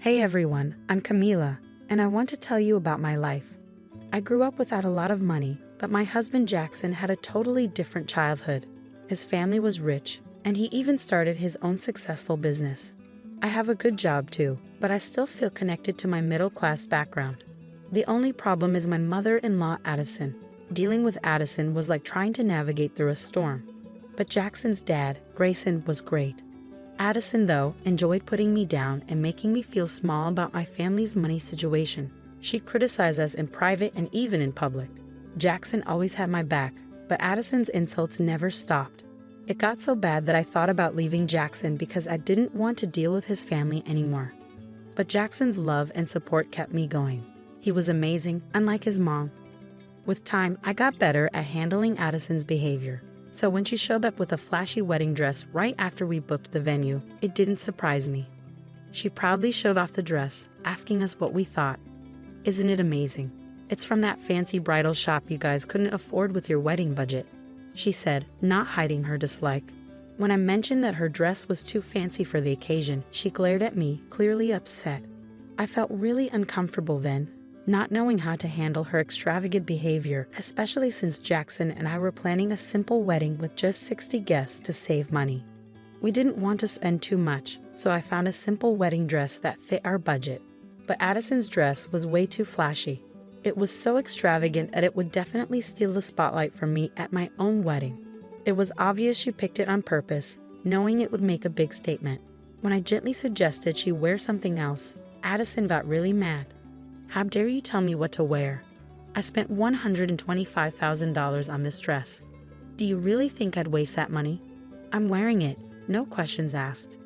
Hey everyone, I'm Camila, and I want to tell you about my life. I grew up without a lot of money, but my husband Jackson had a totally different childhood. His family was rich, and he even started his own successful business. I have a good job too, but I still feel connected to my middle-class background. The only problem is my mother-in-law Addison. Dealing with Addison was like trying to navigate through a storm. But Jackson's dad, Grayson, was great. Addison, though, enjoyed putting me down and making me feel small about my family's money situation. She criticized us in private and even in public. Jackson always had my back, but Addison's insults never stopped. It got so bad that I thought about leaving Jackson because I didn't want to deal with his family anymore. But Jackson's love and support kept me going. He was amazing, unlike his mom. With time, I got better at handling Addison's behavior. So when she showed up with a flashy wedding dress right after we booked the venue, it didn't surprise me. She proudly showed off the dress, asking us what we thought. Isn't it amazing? It's from that fancy bridal shop you guys couldn't afford with your wedding budget, she said, not hiding her dislike. When I mentioned that her dress was too fancy for the occasion, she glared at me, clearly upset. I felt really uncomfortable then, not knowing how to handle her extravagant behavior, especially since Jackson and I were planning a simple wedding with just 60 guests to save money. We didn't want to spend too much, so I found a simple wedding dress that fit our budget. But Addison's dress was way too flashy. It was so extravagant that it would definitely steal the spotlight from me at my own wedding. It was obvious she picked it on purpose, knowing it would make a big statement. When I gently suggested she wear something else, Addison got really mad. How dare you tell me what to wear? I spent $125,000 on this dress. Do you really think I'd waste that money? I'm wearing it, no questions asked.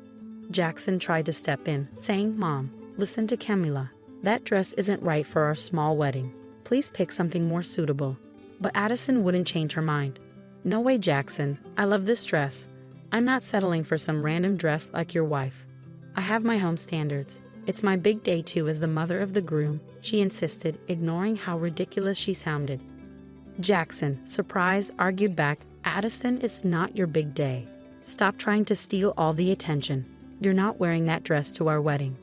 Jackson tried to step in, saying, Mom, listen to Camila. That dress isn't right for our small wedding. Please pick something more suitable. But Addison wouldn't change her mind. No way, Jackson. I love this dress. I'm not settling for some random dress like your wife. I have my own standards. It's my big day too as the mother of the groom, she insisted, ignoring how ridiculous she sounded. Jackson, surprised, argued back, Addison, it's not your big day. Stop trying to steal all the attention. You're not wearing that dress to our wedding.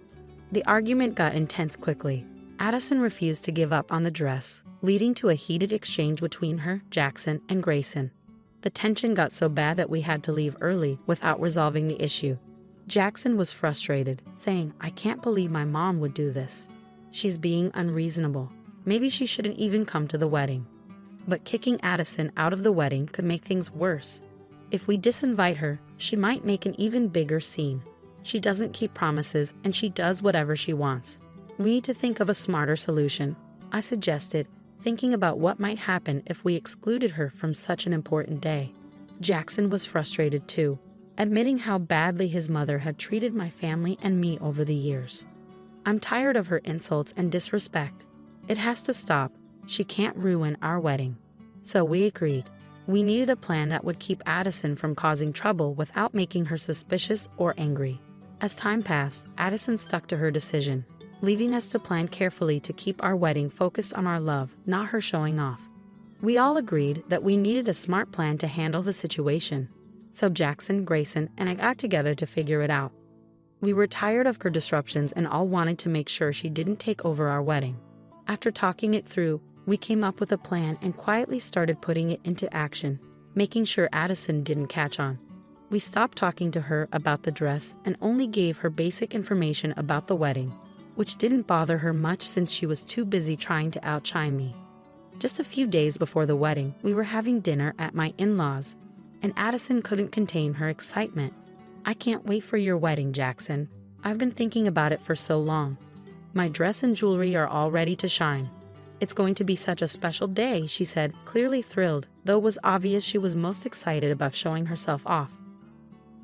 The argument got intense quickly. Addison refused to give up on the dress, leading to a heated exchange between her, Jackson, and Grayson. The tension got so bad that we had to leave early without resolving the issue. Jackson was frustrated, saying, I can't believe my mom would do this. She's being unreasonable. Maybe she shouldn't even come to the wedding. But kicking Addison out of the wedding could make things worse. If we disinvite her, she might make an even bigger scene. She doesn't keep promises, and she does whatever she wants. We need to think of a smarter solution, I suggested, thinking about what might happen if we excluded her from such an important day. Jackson was frustrated too, admitting how badly his mother had treated my family and me over the years. I'm tired of her insults and disrespect. It has to stop. She can't ruin our wedding. So we agreed. We needed a plan that would keep Addison from causing trouble without making her suspicious or angry. As time passed, Addison stuck to her decision, leaving us to plan carefully to keep our wedding focused on our love, not her showing off. We all agreed that we needed a smart plan to handle the situation. So Jackson, Grayson, and I got together to figure it out. We were tired of her disruptions and all wanted to make sure she didn't take over our wedding. After talking it through, we came up with a plan and quietly started putting it into action, making sure Addison didn't catch on. We stopped talking to her about the dress and only gave her basic information about the wedding, which didn't bother her much since she was too busy trying to outshine me. Just a few days before the wedding, we were having dinner at my in-laws, and Addison couldn't contain her excitement. I can't wait for your wedding, Jackson. I've been thinking about it for so long. My dress and jewelry are all ready to shine. It's going to be such a special day, she said, clearly thrilled, though it was obvious she was most excited about showing herself off.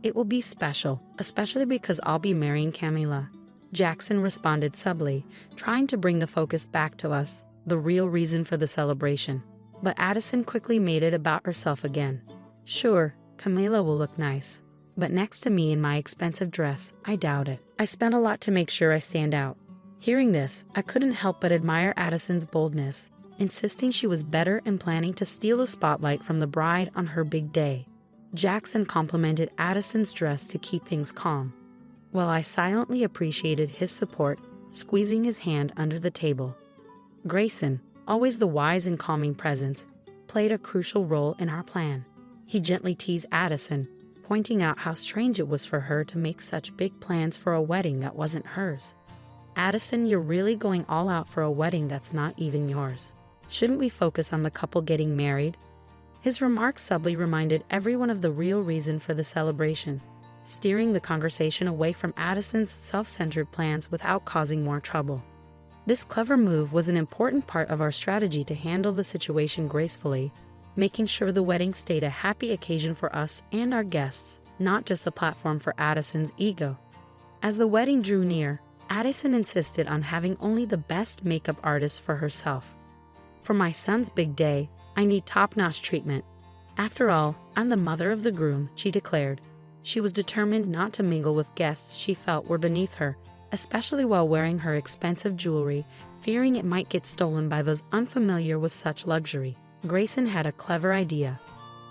It will be special, especially because I'll be marrying Camila. Jackson responded subtly, trying to bring the focus back to us, the real reason for the celebration. But Addison quickly made it about herself again. Sure, Camila will look nice, but next to me in my expensive dress, I doubt it. I spent a lot to make sure I stand out. Hearing this, I couldn't help but admire Addison's boldness, insisting she was better and planning to steal the spotlight from the bride on her big day. Jackson complimented Addison's dress to keep things calm. while I silently appreciated his support, squeezing his hand under the table. Grayson, always the wise and calming presence, played a crucial role in our plan. He gently teased Addison, pointing out how strange it was for her to make such big plans for a wedding that wasn't hers. "Addison, you're really going all out for a wedding that's not even yours. Shouldn't we focus on the couple getting married?" His remarks subtly reminded everyone of the real reason for the celebration, steering the conversation away from Addison's self-centered plans without causing more trouble. This clever move was an important part of our strategy to handle the situation gracefully, making sure the wedding stayed a happy occasion for us and our guests, not just a platform for Addison's ego. As the wedding drew near, Addison insisted on having only the best makeup artist for herself. "For my son's big day, I need top-notch treatment. After all, I'm the mother of the groom," she declared. She was determined not to mingle with guests she felt were beneath her, especially while wearing her expensive jewelry, fearing it might get stolen by those unfamiliar with such luxury. Grayson had a clever idea.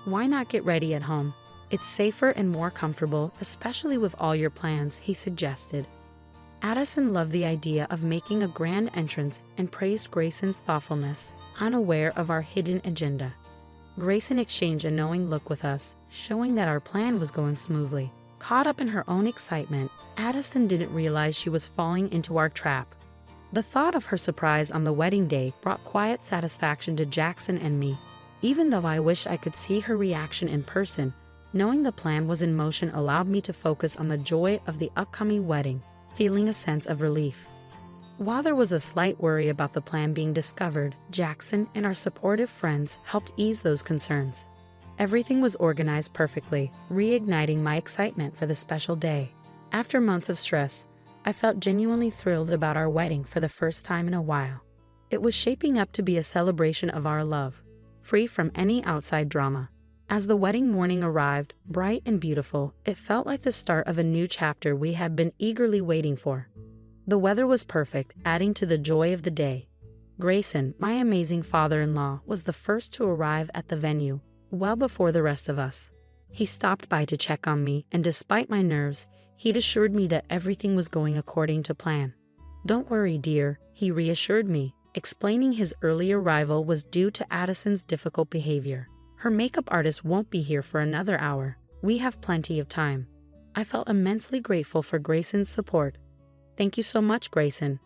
"Why not get ready at home? It's safer and more comfortable, especially with all your plans," he suggested. Addison loved the idea of making a grand entrance and praised Grayson's thoughtfulness, unaware of our hidden agenda. Grayson exchanged a knowing look with us, showing that our plan was going smoothly. Caught up in her own excitement, Addison didn't realize she was falling into our trap. The thought of her surprise on the wedding day brought quiet satisfaction to Jackson and me. Even though I wish I could see her reaction in person, knowing the plan was in motion allowed me to focus on the joy of the upcoming wedding, feeling a sense of relief. While there was a slight worry about the plan being discovered, Jackson and our supportive friends helped ease those concerns. Everything was organized perfectly, reigniting my excitement for the special day. After months of stress, I felt genuinely thrilled about our wedding for the first time in a while. It was shaping up to be a celebration of our love, free from any outside drama. As the wedding morning arrived, bright and beautiful, it felt like the start of a new chapter we had been eagerly waiting for. The weather was perfect, adding to the joy of the day. Grayson, my amazing father-in-law, was the first to arrive at the venue, well before the rest of us. He stopped by to check on me, and despite my nerves, he'd assured me that everything was going according to plan. "Don't worry, dear," he reassured me, explaining his early arrival was due to Addison's difficult behavior. "Her makeup artist won't be here for another hour. We have plenty of time." I felt immensely grateful for Grayson's support. "Thank you so much, Grayson.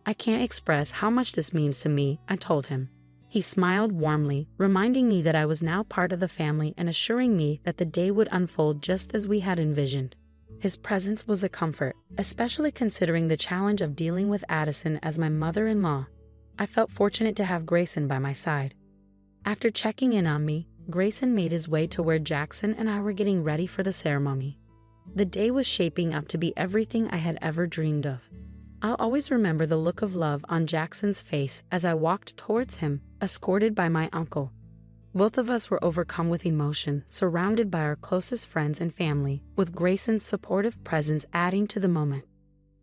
I can't express how much this means to me," I told him. He smiled warmly, reminding me that I was now part of the family and assuring me that the day would unfold just as we had envisioned. His presence was a comfort, especially considering the challenge of dealing with Addison as my mother-in-law. I felt fortunate to have Grayson by my side. After checking in on me, Grayson made his way to where Jackson and I were getting ready for the ceremony. The day was shaping up to be everything I had ever dreamed of. I'll always remember the look of love on Jackson's face as I walked towards him, escorted by my uncle. Both of us were overcome with emotion, surrounded by our closest friends and family, with Grayson's supportive presence adding to the moment.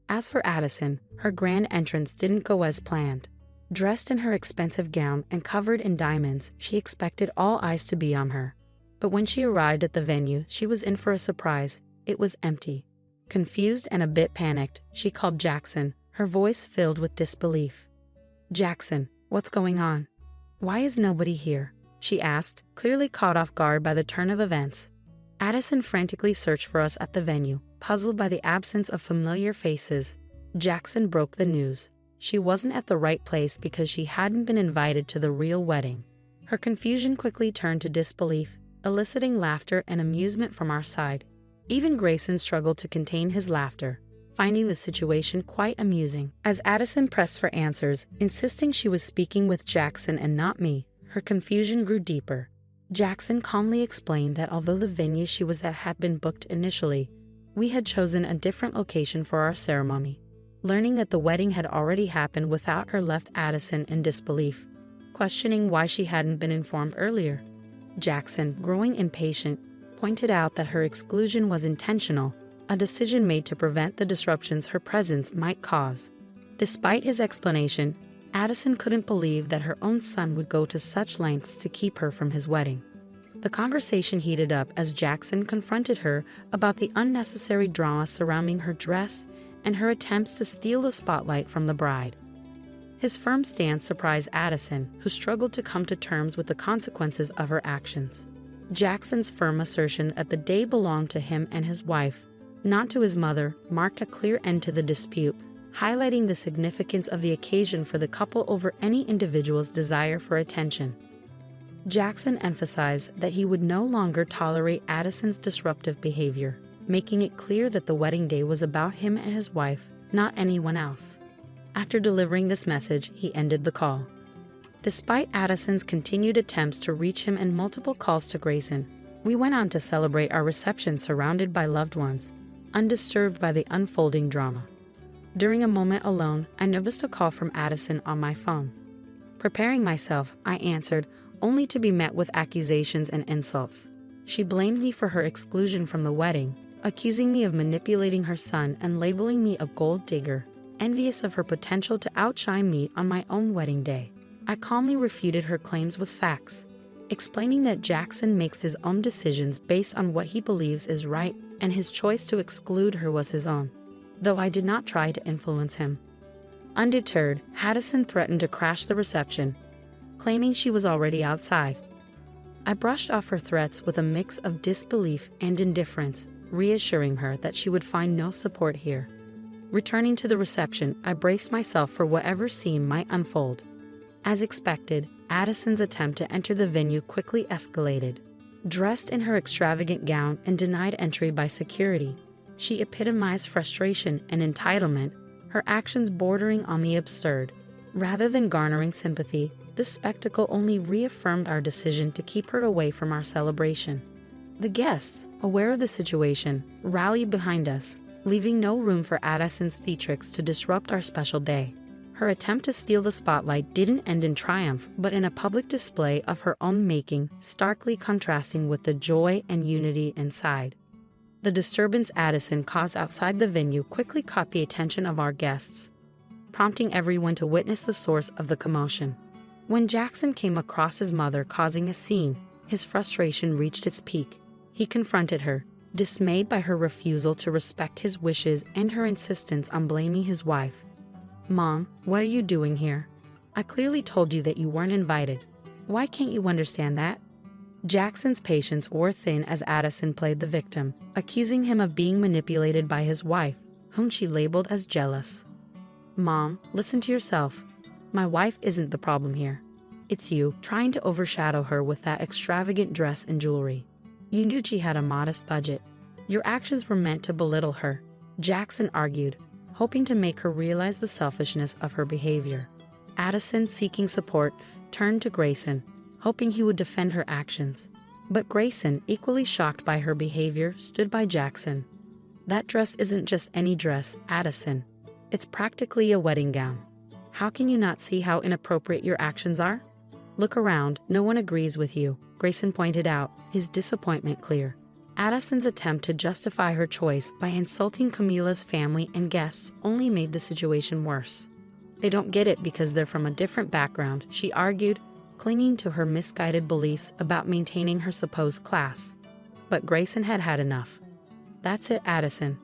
As for Addison, her grand entrance didn't go as planned. Dressed in her expensive gown and covered in diamonds, she expected all eyes to be on her. But when she arrived at the venue, she was in for a surprise. It was empty. Confused and a bit panicked, she called Jackson, her voice filled with disbelief. "Jackson, what's going on? Why is nobody here?" she asked, clearly caught off guard by the turn of events. Addison frantically searched for us at the venue, puzzled by the absence of familiar faces. Jackson broke the news. She wasn't at the right place because she hadn't been invited to the real wedding. Her confusion quickly turned to disbelief, eliciting laughter and amusement from our side. Even Grayson struggled to contain his laughter, finding the situation quite amusing. As Addison pressed for answers, insisting she was speaking with Jackson and not me, her confusion grew deeper. Jackson calmly explained that although the venue she was at had been booked initially, we had chosen a different location for our ceremony. Learning that the wedding had already happened without her left Addison in disbelief, questioning why she hadn't been informed earlier. Jackson, growing impatient, pointed out that her exclusion was intentional, a decision made to prevent the disruptions her presence might cause. Despite his explanation, Addison couldn't believe that her own son would go to such lengths to keep her from his wedding. The conversation heated up as Jackson confronted her about the unnecessary drama surrounding her dress and her attempts to steal the spotlight from the bride. His firm stance surprised Addison, who struggled to come to terms with the consequences of her actions. Jackson's firm assertion that the day belonged to him and his wife, not to his mother, marked a clear end to the dispute, highlighting the significance of the occasion for the couple over any individual's desire for attention. Jackson emphasized that he would no longer tolerate Addison's disruptive behavior, making it clear that the wedding day was about him and his wife, not anyone else. After delivering this message, he ended the call. Despite Addison's continued attempts to reach him and multiple calls to Grayson, we went on to celebrate our reception surrounded by loved ones, undisturbed by the unfolding drama. During a moment alone, I noticed a call from Addison on my phone. Preparing myself, I answered, only to be met with accusations and insults. She blamed me for her exclusion from the wedding, accusing me of manipulating her son and labeling me a gold digger, envious of her potential to outshine me on my own wedding day. I calmly refuted her claims with facts, explaining that Jackson makes his own decisions based on what he believes is right, and his choice to exclude her was his own, though I did not try to influence him. Undeterred, Addison threatened to crash the reception, claiming she was already outside. I brushed off her threats with a mix of disbelief and indifference, reassuring her that she would find no support here. Returning to the reception, I braced myself for whatever scene might unfold. As expected, Addison's attempt to enter the venue quickly escalated. Dressed in her extravagant gown and denied entry by security, she epitomized frustration and entitlement, her actions bordering on the absurd. Rather than garnering sympathy, this spectacle only reaffirmed our decision to keep her away from our celebration. The guests, aware of the situation, rallied behind us, leaving no room for Addison's theatrics to disrupt our special day. Her attempt to steal the spotlight didn't end in triumph, but in a public display of her own making, starkly contrasting with the joy and unity inside. The disturbance Addison caused outside the venue quickly caught the attention of our guests, prompting everyone to witness the source of the commotion. When Jackson came across his mother causing a scene, his frustration reached its peak. He confronted her, dismayed by her refusal to respect his wishes and her insistence on blaming his wife. "Mom, what are you doing here? I clearly told you that you weren't invited. Why can't you understand that?" Jackson's patience wore thin as Addison played the victim, accusing him of being manipulated by his wife, whom she labeled as jealous. "Mom, listen to yourself. My wife isn't the problem here. It's you, trying to overshadow her with that extravagant dress and jewelry. You knew she had a modest budget. Your actions were meant to belittle her," Jackson argued, hoping to make her realize the selfishness of her behavior. Addison, seeking support, turned to Grayson, hoping he would defend her actions. But Grayson, equally shocked by her behavior, stood by Jackson. "That dress isn't just any dress, Addison. It's practically a wedding gown. How can you not see how inappropriate your actions are? Look around, no one agrees with you," Grayson pointed out, his disappointment clear. Addison's attempt to justify her choice by insulting Camila's family and guests only made the situation worse. "They don't get it because they're from a different background," she argued, clinging to her misguided beliefs about maintaining her supposed class. But Grayson had had enough. "That's it, Addison.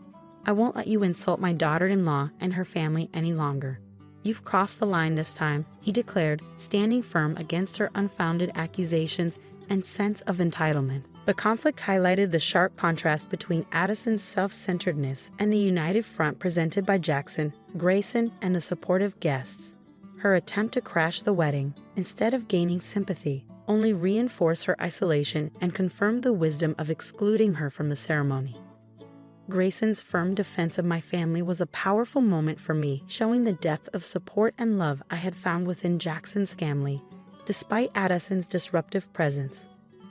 I won't let you insult my daughter-in-law and her family any longer. You've crossed the line this time," he declared, standing firm against her unfounded accusations and sense of entitlement. The conflict highlighted the sharp contrast between Addison's self-centeredness and the united front presented by Jackson, Grayson, and the supportive guests. Her attempt to crash the wedding, instead of gaining sympathy, only reinforced her isolation and confirmed the wisdom of excluding her from the ceremony. Grayson's firm defense of my family was a powerful moment for me, showing the depth of support and love I had found within Jackson's family, despite Addison's disruptive presence.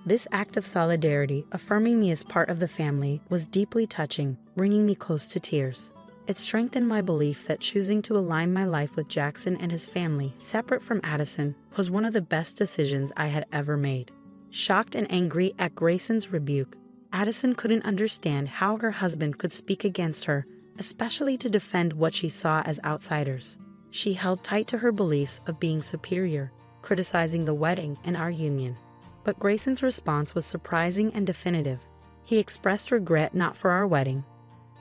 This act of solidarity, affirming me as part of the family, was deeply touching, bringing me close to tears. It strengthened my belief that choosing to align my life with Jackson and his family, separate from Addison, was one of the best decisions I had ever made. Shocked and angry at Grayson's rebuke, Addison couldn't understand how her husband could speak against her, especially to defend what she saw as outsiders. She held tight to her beliefs of being superior, criticizing the wedding and our union. But Grayson's response was surprising and definitive. He expressed regret not for our wedding,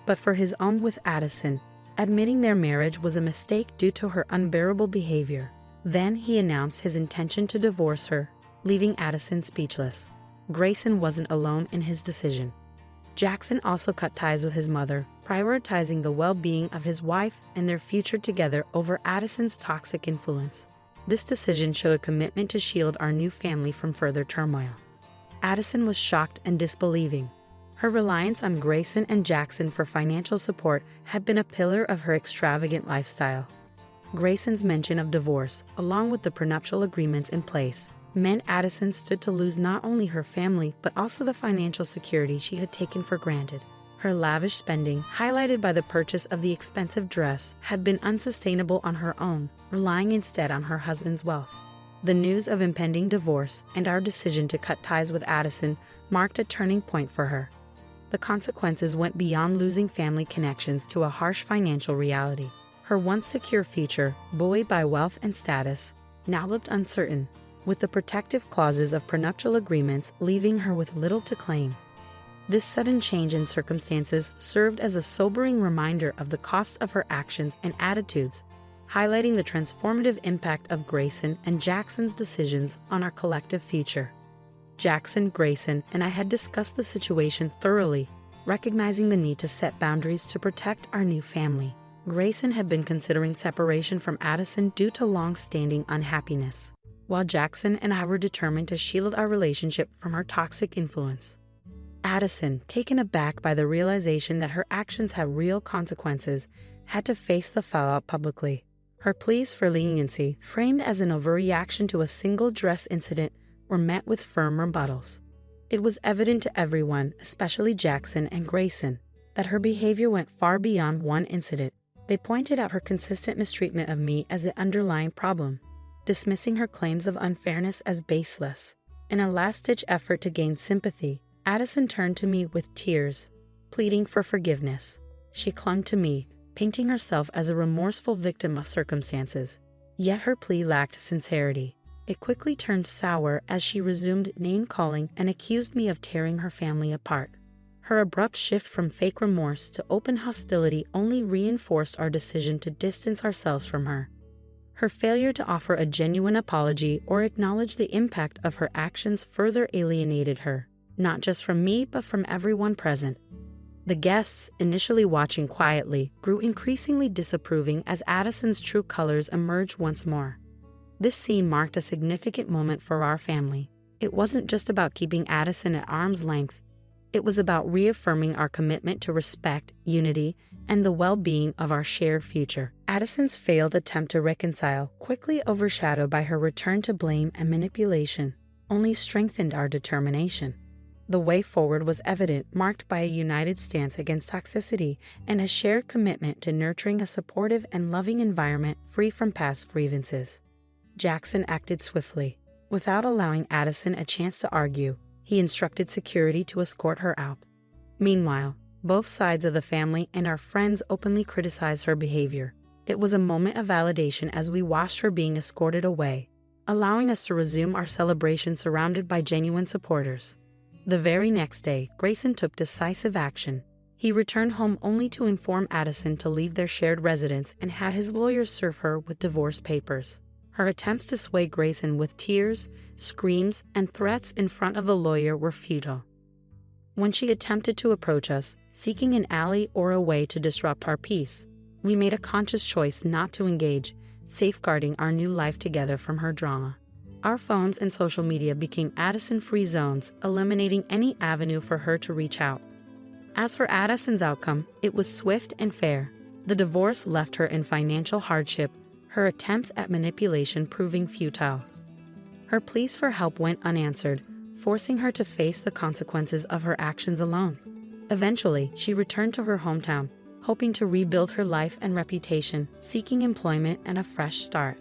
but for his own with Addison, admitting their marriage was a mistake due to her unbearable behavior. Then he announced his intention to divorce her, leaving Addison speechless. Grayson wasn't alone in his decision. Jackson also cut ties with his mother, prioritizing the well-being of his wife and their future together over Addison's toxic influence. This decision showed a commitment to shield our new family from further turmoil. Addison was shocked and disbelieving. Her reliance on Grayson and Jackson for financial support had been a pillar of her extravagant lifestyle. Grayson's mention of divorce, along with the prenuptial agreements in place, meant Addison stood to lose not only her family but also the financial security she had taken for granted. Her lavish spending, highlighted by the purchase of the expensive dress, had been unsustainable on her own, relying instead on her husband's wealth. The news of impending divorce and our decision to cut ties with Addison marked a turning point for her. The consequences went beyond losing family connections to a harsh financial reality. Her once secure future, buoyed by wealth and status, now looked uncertain, with the protective clauses of prenuptial agreements leaving her with little to claim. This sudden change in circumstances served as a sobering reminder of the costs of her actions and attitudes, highlighting the transformative impact of Grayson and Jackson's decisions on our collective future. Jackson, Grayson, and I had discussed the situation thoroughly, recognizing the need to set boundaries to protect our new family. Grayson had been considering separation from Addison due to long-standing unhappiness, while Jackson and I were determined to shield our relationship from her toxic influence. Addison, taken aback by the realization that her actions had real consequences, had to face the fallout publicly. Her pleas for leniency, framed as an overreaction to a single dress incident, were met with firm rebuttals. It was evident to everyone, especially Jackson and Grayson, that her behavior went far beyond one incident. They pointed out her consistent mistreatment of me as the underlying problem, dismissing her claims of unfairness as baseless. In a last-ditch effort to gain sympathy, Addison turned to me with tears, pleading for forgiveness. She clung to me, painting herself as a remorseful victim of circumstances. Yet her plea lacked sincerity. It quickly turned sour as she resumed name-calling and accused me of tearing her family apart. Her abrupt shift from fake remorse to open hostility only reinforced our decision to distance ourselves from her. Her failure to offer a genuine apology or acknowledge the impact of her actions further alienated her, not just from me but from everyone present. The guests, initially watching quietly, grew increasingly disapproving as Addison's true colors emerged once more. This scene marked a significant moment for our family. It wasn't just about keeping Addison at arm's length. It was about reaffirming our commitment to respect, unity, and the well-being of our shared future. Addison's failed attempt to reconcile, quickly overshadowed by her return to blame and manipulation, only strengthened our determination. The way forward was evident, marked by a united stance against toxicity and a shared commitment to nurturing a supportive and loving environment free from past grievances. Jackson acted swiftly. Without allowing Addison a chance to argue, he instructed security to escort her out. Meanwhile, both sides of the family and our friends openly criticized her behavior. It was a moment of validation as we watched her being escorted away, allowing us to resume our celebration surrounded by genuine supporters. The very next day, Grayson took decisive action. He returned home only to inform Addison to leave their shared residence and had his lawyers serve her with divorce papers. Her attempts to sway Grayson with tears, screams, and threats in front of the lawyer were futile. When she attempted to approach us, seeking an ally or a way to disrupt our peace, we made a conscious choice not to engage, safeguarding our new life together from her drama. Our phones and social media became Addison-free zones, eliminating any avenue for her to reach out. As for Addison's outcome, it was swift and fair. The divorce left her in financial hardship, her attempts at manipulation proving futile. Her pleas for help went unanswered, forcing her to face the consequences of her actions alone. Eventually, she returned to her hometown, hoping to rebuild her life and reputation, seeking employment and a fresh start.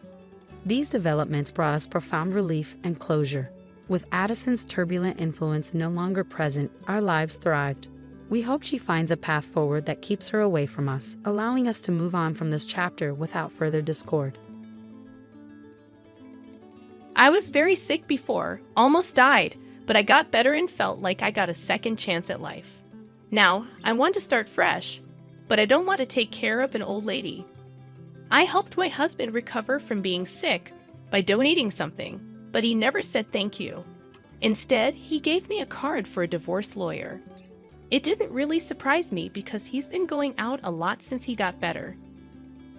These developments brought us profound relief and closure. With Addison's turbulent influence no longer present, our lives thrived. We hope she finds a path forward that keeps her away from us, allowing us to move on from this chapter without further discord. I was very sick before, almost died, but I got better and felt like I got a second chance at life. Now, I want to start fresh, but I don't want to take care of an old lady. I helped my husband recover from being sick by donating something, but he never said thank you. Instead, he gave me a card for a divorce lawyer. It didn't really surprise me because he's been going out a lot since he got better.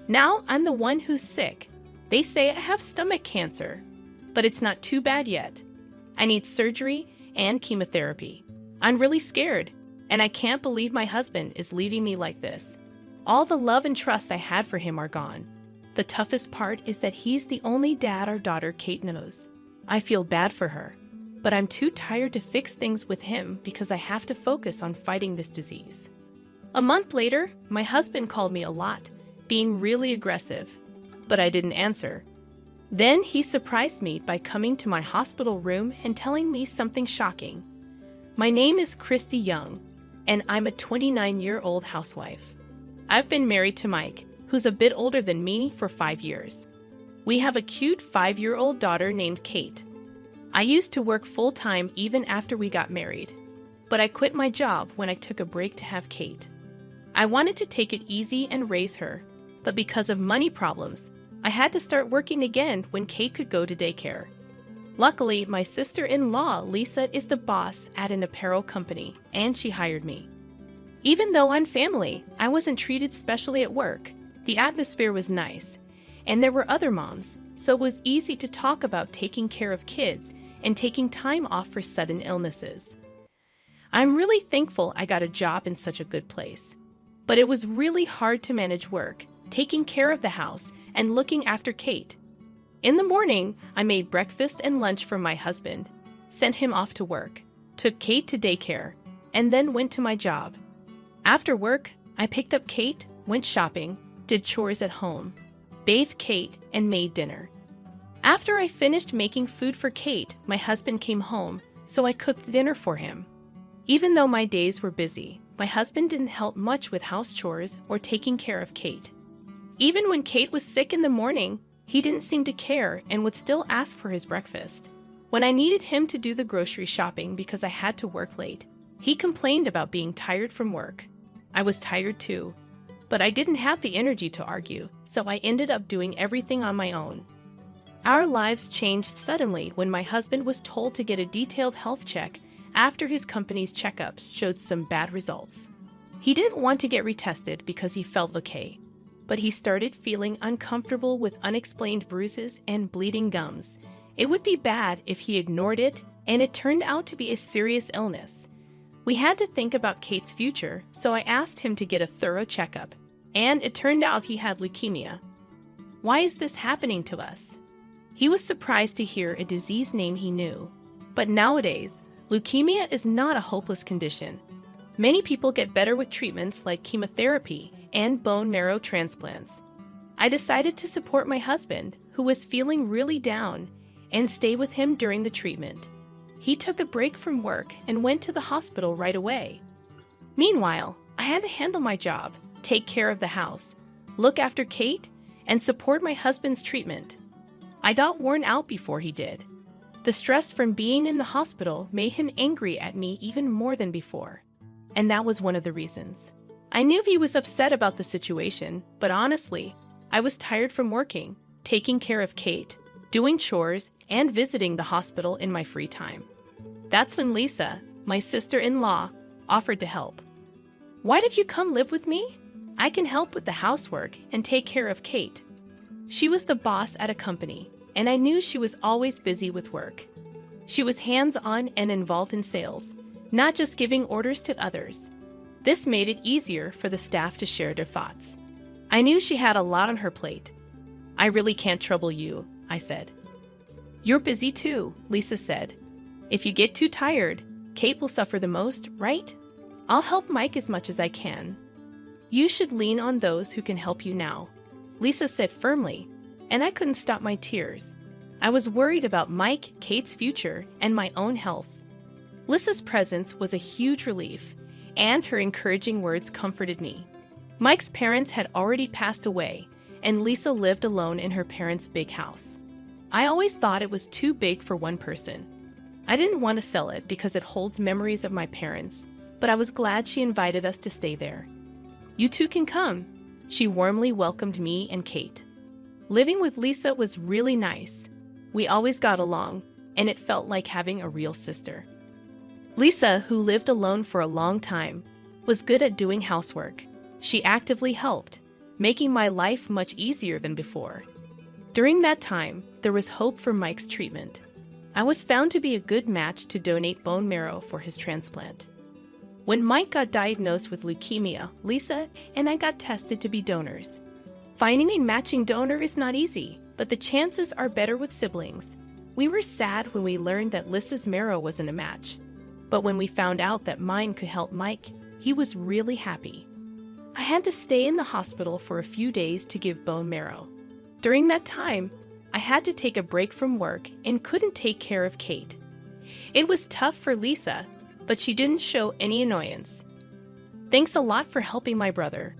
Now I'm the one who's sick. They say I have stomach cancer, but it's not too bad yet. I need surgery and chemotherapy. I'm really scared, and I can't believe my husband is leaving me like this. All the love and trust I had for him are gone. The toughest part is that he's the only dad our daughter Kate knows. I feel bad for her, but I'm too tired to fix things with him because I have to focus on fighting this disease. A month later, my husband called me a lot, being really aggressive, but I didn't answer. Then he surprised me by coming to my hospital room and telling me something shocking. My name is Christy Young, and I'm a 29-year-old housewife. I've been married to Mike, who's a bit older than me, for 5 years. We have a cute 5-year-old daughter named Kate. I used to work full-time even after we got married, but I quit my job when I took a break to have Kate. I wanted to take it easy and raise her, but because of money problems, I had to start working again when Kate could go to daycare. Luckily, my sister-in-law, Lisa, is the boss at an apparel company, and she hired me. Even though I'm family, I wasn't treated specially at work. The atmosphere was nice, and there were other moms, so it was easy to talk about taking care of kids and taking time off for sudden illnesses. I'm really thankful I got a job in such a good place. But it was really hard to manage work, taking care of the house, and looking after Kate. In the morning, I made breakfast and lunch for my husband, sent him off to work, took Kate to daycare, and then went to my job. After work, I picked up Kate, went shopping, did chores at home, bathed Kate, and made dinner. After I finished making food for Kate, my husband came home, so I cooked dinner for him. Even though my days were busy, my husband didn't help much with house chores or taking care of Kate. Even when Kate was sick in the morning, he didn't seem to care and would still ask for his breakfast. When I needed him to do the grocery shopping because I had to work late, he complained about being tired from work. I was tired too, but I didn't have the energy to argue, so I ended up doing everything on my own. Our lives changed suddenly when my husband was told to get a detailed health check after his company's checkup showed some bad results. He didn't want to get retested because he felt okay, but he started feeling uncomfortable with unexplained bruises and bleeding gums. It would be bad if he ignored it, and it turned out to be a serious illness. We had to think about Kate's future, so I asked him to get a thorough checkup, and it turned out he had leukemia. Why is this happening to us? He was surprised to hear a disease name he knew. But nowadays, leukemia is not a hopeless condition. Many people get better with treatments like chemotherapy and bone marrow transplants. I decided to support my husband, who was feeling really down, and stay with him during the treatment. He took a break from work and went to the hospital right away. Meanwhile, I had to handle my job, take care of the house, look after Kate, and support my husband's treatment. I got worn out before he did. The stress from being in the hospital made him angry at me even more than before. And that was one of the reasons. I knew he was upset about the situation, but honestly, I was tired from working, taking care of Kate, doing chores, and visiting the hospital in my free time. That's when Lisa, my sister-in-law, offered to help. "Why did you come live with me? I can help with the housework and take care of Kate." She was the boss at a company, and I knew she was always busy with work. She was hands-on and involved in sales, not just giving orders to others. This made it easier for the staff to share their thoughts. I knew she had a lot on her plate. "I really can't trouble you," I said. "You're busy too," Lisa said. "If you get too tired, Kate will suffer the most, right? I'll help Mike as much as I can." "You should lean on those who can help you now," Lisa said firmly, and I couldn't stop my tears. I was worried about Mike, Kate's future, and my own health. Lisa's presence was a huge relief, and her encouraging words comforted me. Mike's parents had already passed away, and Lisa lived alone in her parents' big house. I always thought it was too big for one person. I didn't want to sell it because it holds memories of my parents, but I was glad she invited us to stay there. You two can come. She warmly welcomed me and Kate. Living with Lisa was really nice. We always got along, and it felt like having a real sister. Lisa, who lived alone for a long time, was good at doing housework. She actively helped, making my life much easier than before. During that time, there was hope for Mike's treatment. I was found to be a good match to donate bone marrow for his transplant. When Mike got diagnosed with leukemia, Lisa and I got tested to be donors. Finding a matching donor is not easy, but the chances are better with siblings. We were sad when we learned that Lisa's marrow wasn't a match. But when we found out that mine could help Mike, he was really happy. I had to stay in the hospital for a few days to give bone marrow. During that time, I had to take a break from work and couldn't take care of Kate. It was tough for Lisa, but she didn't show any annoyance. Thanks a lot for helping my brother.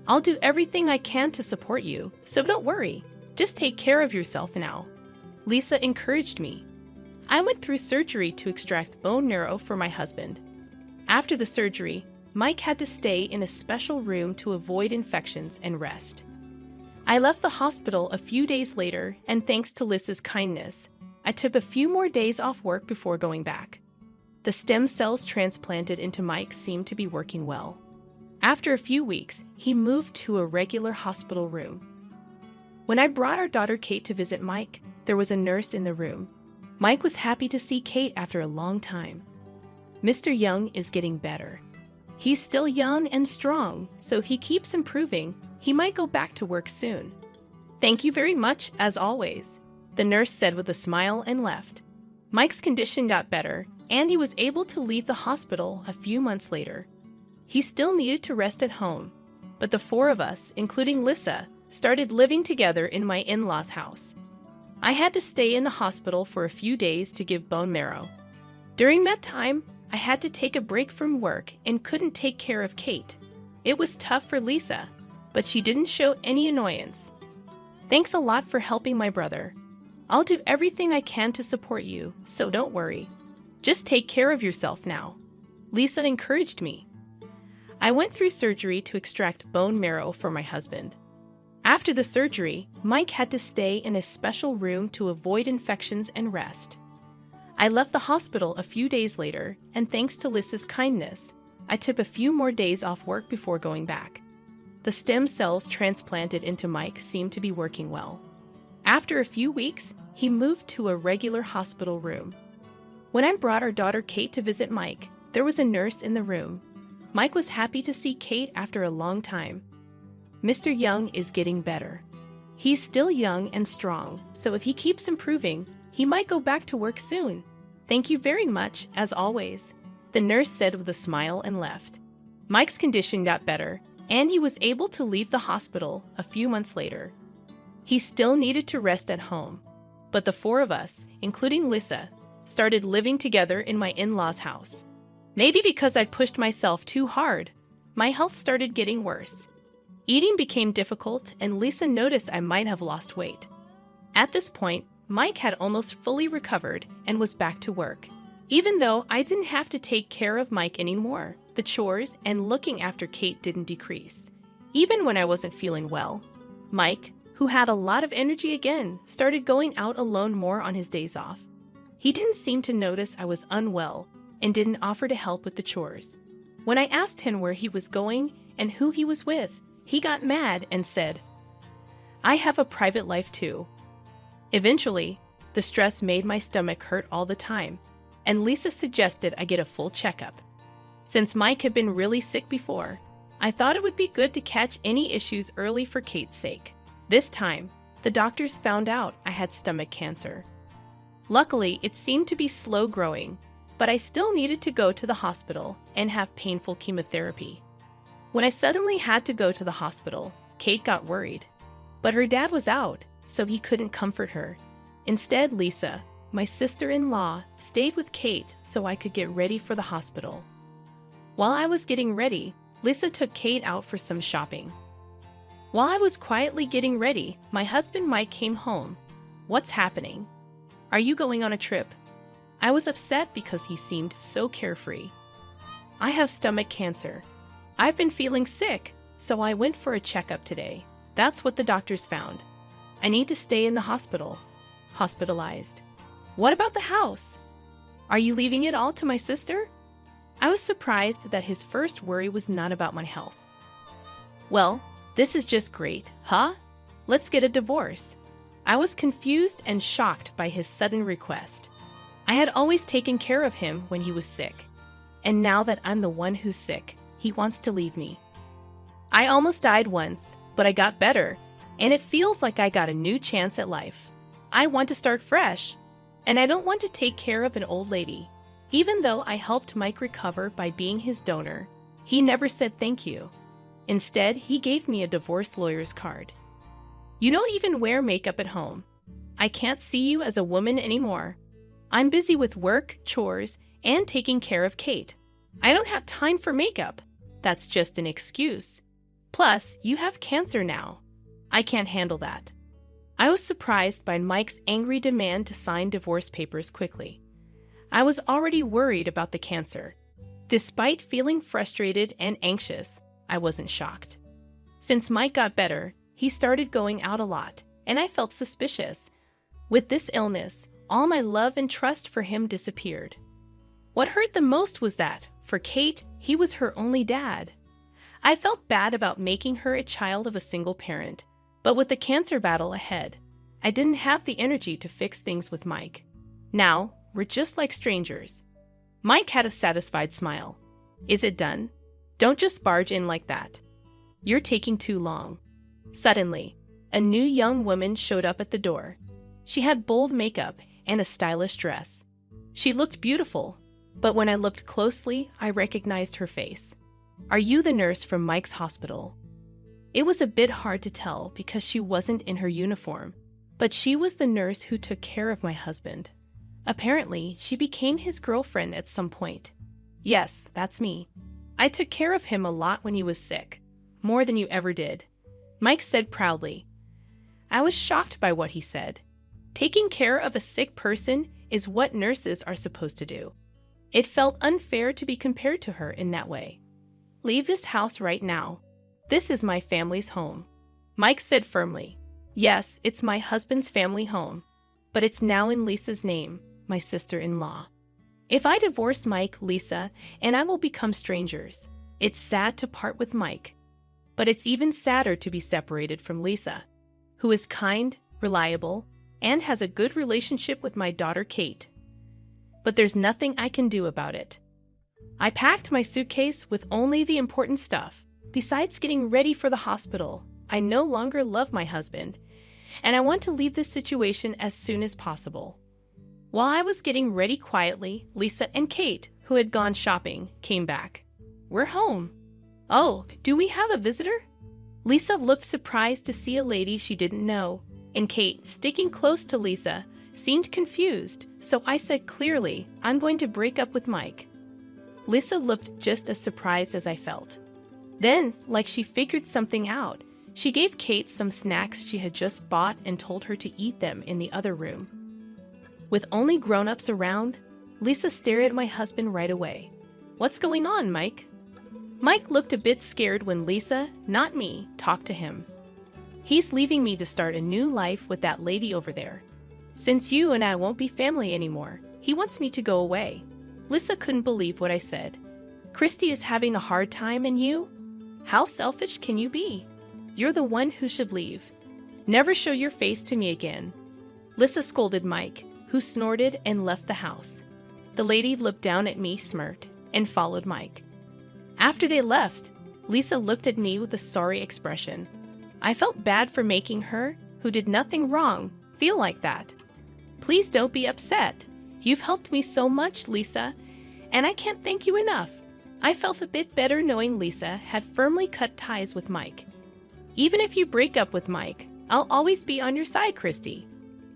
I'll do everything I can to support you, so don't worry. Just take care of yourself now. Lisa encouraged me. I went through surgery to extract bone marrow for my husband. After the surgery, Mike had to stay in a special room to avoid infections and rest. I left the hospital a few days later, and thanks to Lisa's kindness, I took a few more days off work before going back. The stem cells transplanted into Mike seemed to be working well. After a few weeks, he moved to a regular hospital room. When I brought our daughter Kate to visit Mike, there was a nurse in the room. Mike was happy to see Kate after a long time. Mr. Young is getting better. He's still young and strong, so if he keeps improving, he might go back to work soon. Thank you very much, as always, the nurse said with a smile and left. Mike's condition got better, and he was able to leave the hospital a few months later. He still needed to rest at home, but the four of us, including Lisa, started living together in my in-laws' house. I had to stay in the hospital for a few days to give bone marrow. During that time, I had to take a break from work and couldn't take care of Kate. It was tough for Lisa, but she didn't show any annoyance. Thanks a lot for helping my brother. I'll do everything I can to support you, so don't worry. Just take care of yourself now. Lisa encouraged me. I went through surgery to extract bone marrow for my husband. After the surgery, Mike had to stay in a special room to avoid infections and rest. I left the hospital a few days later, and thanks to Lisa's kindness, I took a few more days off work before going back. The stem cells transplanted into Mike seemed to be working well. After a few weeks, he moved to a regular hospital room. When I brought our daughter Kate to visit Mike, there was a nurse in the room. Mike was happy to see Kate after a long time. Mr. Young is getting better. He's still young and strong, so if he keeps improving, he might go back to work soon. Thank you very much, as always, the nurse said with a smile and left. Mike's condition got better, and he was able to leave the hospital a few months later. He still needed to rest at home, but the four of us, including Lisa, started living together in my in-laws' house. Maybe because I pushed myself too hard, my health started getting worse. Eating became difficult, and Lisa noticed I might have lost weight. At this point, Mike had almost fully recovered and was back to work. Even though I didn't have to take care of Mike anymore, the chores and looking after Kate didn't decrease. Even when I wasn't feeling well, Mike, who had a lot of energy again, started going out alone more on his days off. He didn't seem to notice I was unwell and didn't offer to help with the chores. When I asked him where he was going and who he was with, he got mad and said, "I have a private life too." Eventually, the stress made my stomach hurt all the time, and Lisa suggested I get a full checkup. Since Mike had been really sick before, I thought it would be good to catch any issues early for Kate's sake. This time, the doctors found out I had stomach cancer. Luckily, it seemed to be slow growing, but I still needed to go to the hospital and have painful chemotherapy. When I suddenly had to go to the hospital, Kate got worried. But her dad was out, so he couldn't comfort her. Instead, Lisa, my sister-in-law, stayed with Kate so I could get ready for the hospital. While I was getting ready, Lisa took Kate out for some shopping. While I was quietly getting ready, my husband Mike came home. What's happening? Are you going on a trip? I was upset because he seemed so carefree. I have stomach cancer. I've been feeling sick, so I went for a checkup today. That's what the doctors found. I need to stay in the hospital. Hospitalized. What about the house? Are you leaving it all to my sister? I was surprised that his first worry was not about my health. Well, this is just great, huh? Let's get a divorce. I was confused and shocked by his sudden request. I had always taken care of him when he was sick. And now that I'm the one who's sick, he wants to leave me. I almost died once, but I got better, and it feels like I got a new chance at life. I want to start fresh, and I don't want to take care of an old lady. Even though I helped Mike recover by being his donor, he never said thank you. Instead, he gave me a divorce lawyer's card. You don't even wear makeup at home. I can't see you as a woman anymore. I'm busy with work, chores, and taking care of Kate. I don't have time for makeup. That's just an excuse. Plus, you have cancer now. I can't handle that. I was surprised by Mike's angry demand to sign divorce papers quickly. I was already worried about the cancer. Despite feeling frustrated and anxious, I wasn't shocked. Since Mike got better, he started going out a lot, and I felt suspicious. With this illness, all my love and trust for him disappeared. What hurt the most was that, for Kate, he was her only dad. I felt bad about making her a child of a single parent, but with the cancer battle ahead, I didn't have the energy to fix things with Mike. Now, we're just like strangers. Mike had a satisfied smile. Is it done? Don't just barge in like that. You're taking too long. Suddenly, a new young woman showed up at the door. She had bold makeup and a stylish dress. She looked beautiful, but when I looked closely, I recognized her face. Are you the nurse from Mike's hospital? It was a bit hard to tell because she wasn't in her uniform, but she was the nurse who took care of my husband. Apparently, she became his girlfriend at some point. Yes, that's me. I took care of him a lot when he was sick, more than you ever did. Mike said proudly. I was shocked by what he said. Taking care of a sick person is what nurses are supposed to do. It felt unfair to be compared to her in that way. Leave this house right now. This is my family's home. Mike said firmly. Yes, it's my husband's family home, but it's now in Lisa's name, my sister-in-law. If I divorce Mike, Lisa, and I will become strangers. It's sad to part with Mike, but it's even sadder to be separated from Lisa, who is kind, reliable, and has a good relationship with my daughter Kate. But there's nothing I can do about it. I packed my suitcase with only the important stuff. Besides getting ready for the hospital, I no longer love my husband, and I want to leave this situation as soon as possible. While I was getting ready quietly, Lisa and Kate, who had gone shopping, came back. We're home. Oh, do we have a visitor? Lisa looked surprised to see a lady she didn't know, and Kate, sticking close to Lisa, seemed confused, so I said clearly, I'm going to break up with Mike. Lisa looked just as surprised as I felt. Then, like she figured something out, she gave Kate some snacks she had just bought and told her to eat them in the other room. With only grown-ups around, Lisa stared at my husband right away. What's going on, Mike? Mike looked a bit scared when Lisa, not me, talked to him. He's leaving me to start a new life with that lady over there. Since you and I won't be family anymore, he wants me to go away. Lisa couldn't believe what I said. Christy is having a hard time and you? How selfish can you be? You're the one who should leave. Never show your face to me again. Lisa scolded Mike, who snorted and left the house. The lady looked down at me, smirked, and followed Mike. After they left, Lisa looked at me with a sorry expression. I felt bad for making her, who did nothing wrong, feel like that. Please don't be upset. You've helped me so much, Lisa, and I can't thank you enough. I felt a bit better knowing Lisa had firmly cut ties with Mike. Even if you break up with Mike, I'll always be on your side, Christy.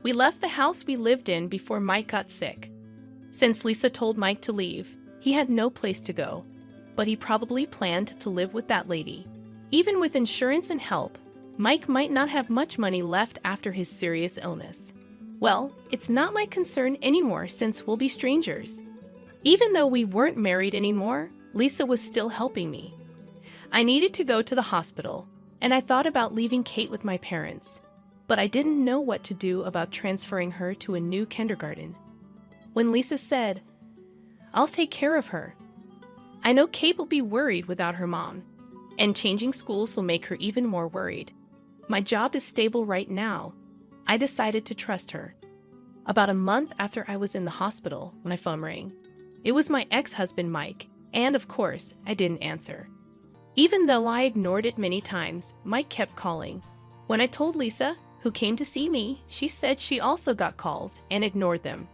We left the house we lived in before Mike got sick. Since Lisa told Mike to leave, he had no place to go, but he probably planned to live with that lady. Even with insurance and help, Mike might not have much money left after his serious illness. Well, it's not my concern anymore since we'll be strangers. Even though we weren't married anymore, Lisa was still helping me. I needed to go to the hospital, and I thought about leaving Kate with my parents, but I didn't know what to do about transferring her to a new kindergarten. When Lisa said, "I'll take care of her," I know Kate will be worried without her mom, and changing schools will make her even more worried. My job is stable right now. I decided to trust her. About a month after I was in the hospital, my phone rang. It was my ex-husband, Mike, and of course, I didn't answer. Even though I ignored it many times, Mike kept calling. When I told Lisa, who came to see me, she said she also got calls and ignored them.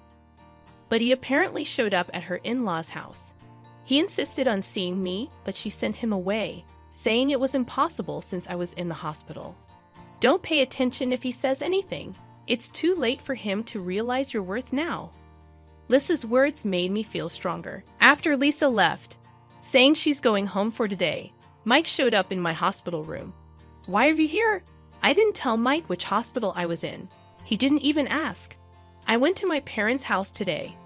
But he apparently showed up at her in-laws' house. He insisted on seeing me, but she sent him away, saying it was impossible since I was in the hospital. Don't pay attention if he says anything. It's too late for him to realize your worth now. Lisa's words made me feel stronger. After Lisa left, saying she's going home for today, Mike showed up in my hospital room. "Why are you here?" I didn't tell Mike which hospital I was in. He didn't even ask. "I went to my parents' house today.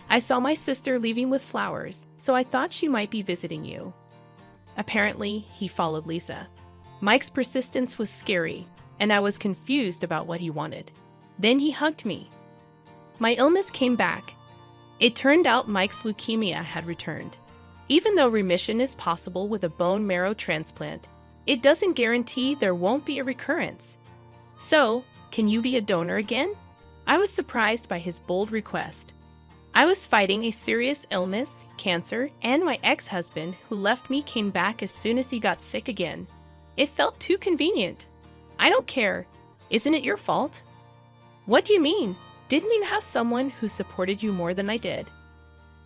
I saw my sister leaving with flowers, so I thought she might be visiting you." Apparently, he followed Lisa. Mike's persistence was scary, and I was confused about what he wanted. Then he hugged me. My illness came back. It turned out Mike's leukemia had returned. Even though remission is possible with a bone marrow transplant, it doesn't guarantee there won't be a recurrence. So, can you be a donor again? I was surprised by his bold request. I was fighting a serious illness, cancer, and my ex-husband, who left me, came back as soon as he got sick again. It felt too convenient. "I don't care. Isn't it your fault?" "What do you mean? Didn't you have someone who supported you more than I did?"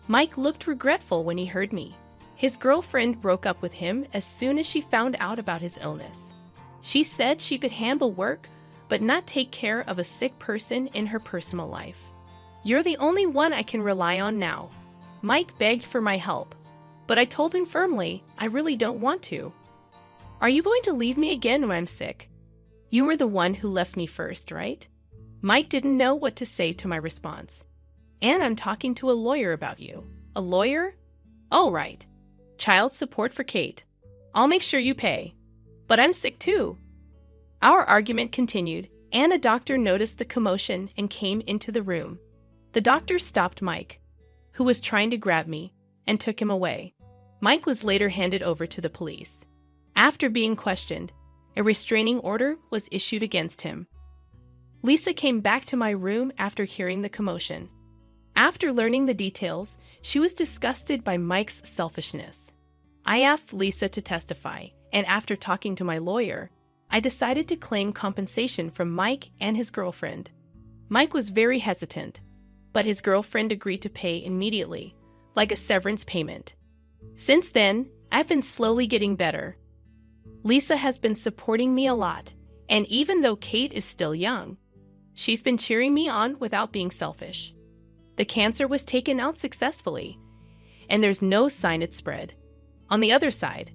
Mike looked regretful when he heard me. His girlfriend broke up with him as soon as she found out about his illness. She said she could handle work, but not take care of a sick person in her personal life. "You're the only one I can rely on now." Mike begged for my help, but I told him firmly I really don't want to. "Are you going to leave me again when I'm sick? You were the one who left me first, right?" Mike didn't know what to say to my response. "And I'm talking to a lawyer about you." "A lawyer?" "Oh, right. Child support for Kate. I'll make sure you pay. But I'm sick too." Our argument continued, and a doctor noticed the commotion and came into the room. The doctor stopped Mike, who was trying to grab me, and took him away. Mike was later handed over to the police. After being questioned, a restraining order was issued against him. Lisa came back to my room after hearing the commotion. After learning the details, she was disgusted by Mike's selfishness. I asked Lisa to testify, and after talking to my lawyer, I decided to claim compensation from Mike and his girlfriend. Mike was very hesitant, but his girlfriend agreed to pay immediately, like a severance payment. Since then, I've been slowly getting better. Lisa has been supporting me a lot, and even though Kate is still young, she's been cheering me on without being selfish. The cancer was taken out successfully, and there's no sign it spread. On the other side,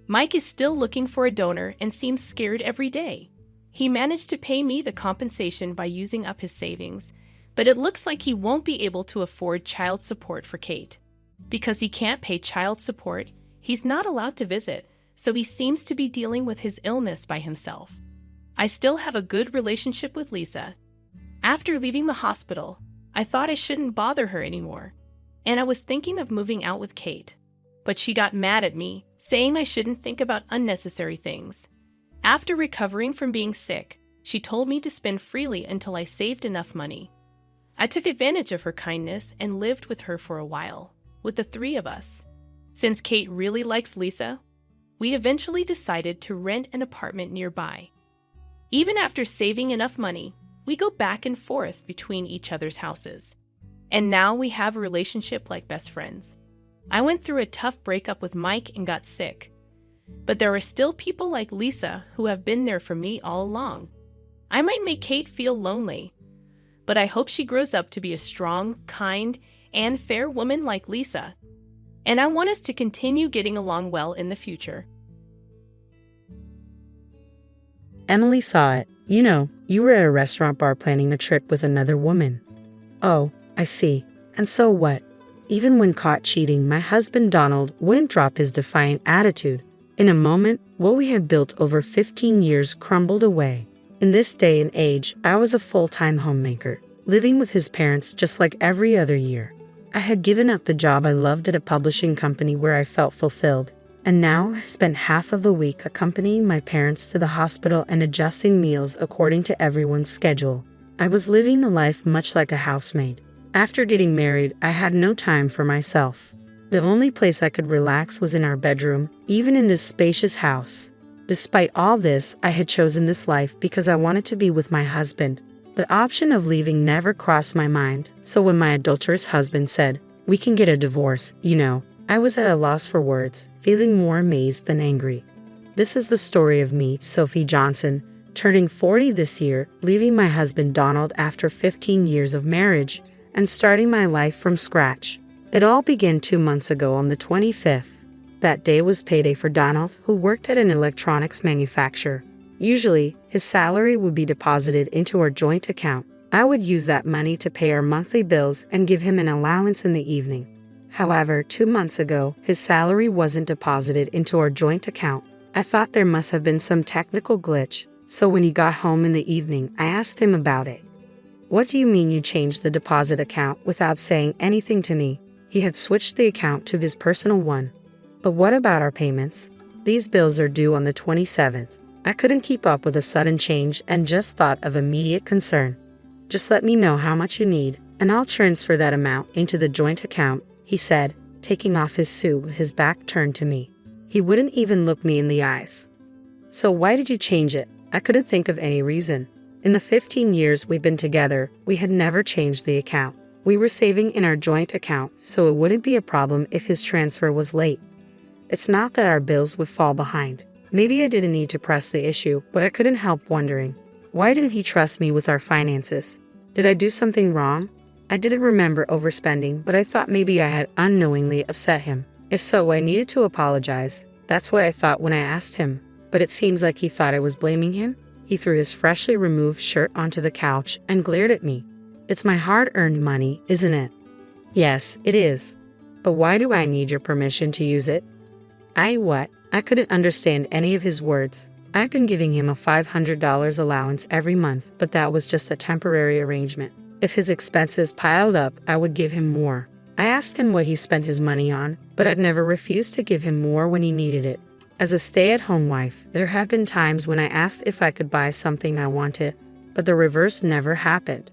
Mike is still looking for a donor and seems scared every day. He managed to pay me the compensation by using up his savings, but it looks like he won't be able to afford child support for Kate. Because he can't pay child support, he's not allowed to visit, so he seems to be dealing with his illness by himself. I still have a good relationship with Lisa. After leaving the hospital, I thought I shouldn't bother her anymore, and I was thinking of moving out with Kate. But she got mad at me, saying I shouldn't think about unnecessary things. After recovering from being sick, she told me to spend freely until I saved enough money. I took advantage of her kindness and lived with her for a while, with the three of us. Since Kate really likes Lisa, we eventually decided to rent an apartment nearby. Even after saving enough money, we go back and forth between each other's houses. And now we have a relationship like best friends. I went through a tough breakup with Mike and got sick. But there are still people like Lisa who have been there for me all along. I might make Kate feel lonely, but I hope she grows up to be a strong, kind, and fair woman like Lisa. And I want us to continue getting along well in the future. Emily saw it. You know, you were at a restaurant bar planning a trip with another woman. Oh, I see. And so what? Even when caught cheating, my husband Donald wouldn't drop his defiant attitude. In a moment, what we had built over 15 years crumbled away. In this day and age, I was a full-time homemaker, living with his parents just like every other year. I had given up the job I loved at a publishing company where I felt fulfilled, and now I spent half of the week accompanying my parents to the hospital and adjusting meals according to everyone's schedule. I was living a life much like a housemaid. After getting married, I had no time for myself. The only place I could relax was in our bedroom, even in this spacious house. Despite all this, I had chosen this life because I wanted to be with my husband. The option of leaving never crossed my mind, so when my adulterous husband said, "We can get a divorce, you know," I was at a loss for words, feeling more amazed than angry. This is the story of me, Sophie Johnson, turning 40 this year, leaving my husband Donald after 15 years of marriage, and starting my life from scratch. It all began 2 months ago on the 25th. That day was payday for Donald, who worked at an electronics manufacturer. Usually, his salary would be deposited into our joint account. I would use that money to pay our monthly bills and give him an allowance in the evening. However, 2 months ago, his salary wasn't deposited into our joint account. I thought there must have been some technical glitch, so when he got home in the evening, I asked him about it. "What do you mean you changed the deposit account without saying anything to me?" He had switched the account to his personal one. "But what about our payments? These bills are due on the 27th. I couldn't keep up with a sudden change and just thought of immediate concern. "Just let me know how much you need, and I'll transfer that amount into the joint account," he said, taking off his suit with his back turned to me. He wouldn't even look me in the eyes. "So why did you change it?" I couldn't think of any reason. In the 15 years we'd been together, we had never changed the account. We were saving in our joint account, so it wouldn't be a problem if his transfer was late. It's not that our bills would fall behind. Maybe I didn't need to press the issue, but I couldn't help wondering, why didn't he trust me with our finances? Did I do something wrong? I didn't remember overspending, but I thought maybe I had unknowingly upset him. If so, I needed to apologize. That's what I thought when I asked him. But it seems like he thought I was blaming him. He threw his freshly removed shirt onto the couch and glared at me. "It's my hard-earned money, isn't it?" "Yes, it is. But why do I need your permission to use it?" What? I couldn't understand any of his words. I'd been giving him a $500 allowance every month, but that was just a temporary arrangement. If his expenses piled up, I would give him more. I asked him what he spent his money on, but I'd never refused to give him more when he needed it. As a stay-at-home wife, there have been times when I asked if I could buy something I wanted, but the reverse never happened.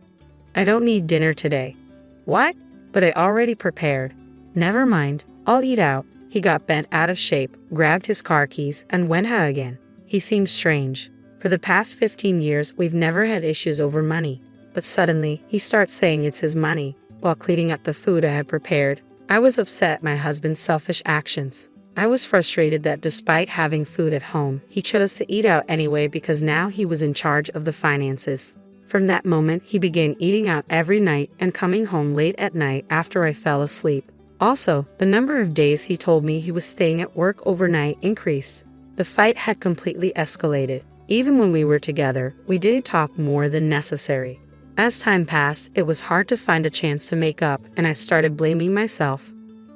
"I don't need dinner today." "What?" "But I already prepared." "Never mind, I'll eat out." He got bent out of shape, grabbed his car keys, and went out again. He seemed strange. For the past 15 years, we've never had issues over money. But suddenly, he starts saying it's his money, while cleaning up the food I had prepared. I was upset at my husband's selfish actions. I was frustrated that despite having food at home, he chose to eat out anyway because now he was in charge of the finances. From that moment, he began eating out every night and coming home late at night after I fell asleep. Also, the number of days he told me he was staying at work overnight increased. The fight had completely escalated. Even when we were together, we didn't talk more than necessary. As time passed, it was hard to find a chance to make up, and I started blaming myself.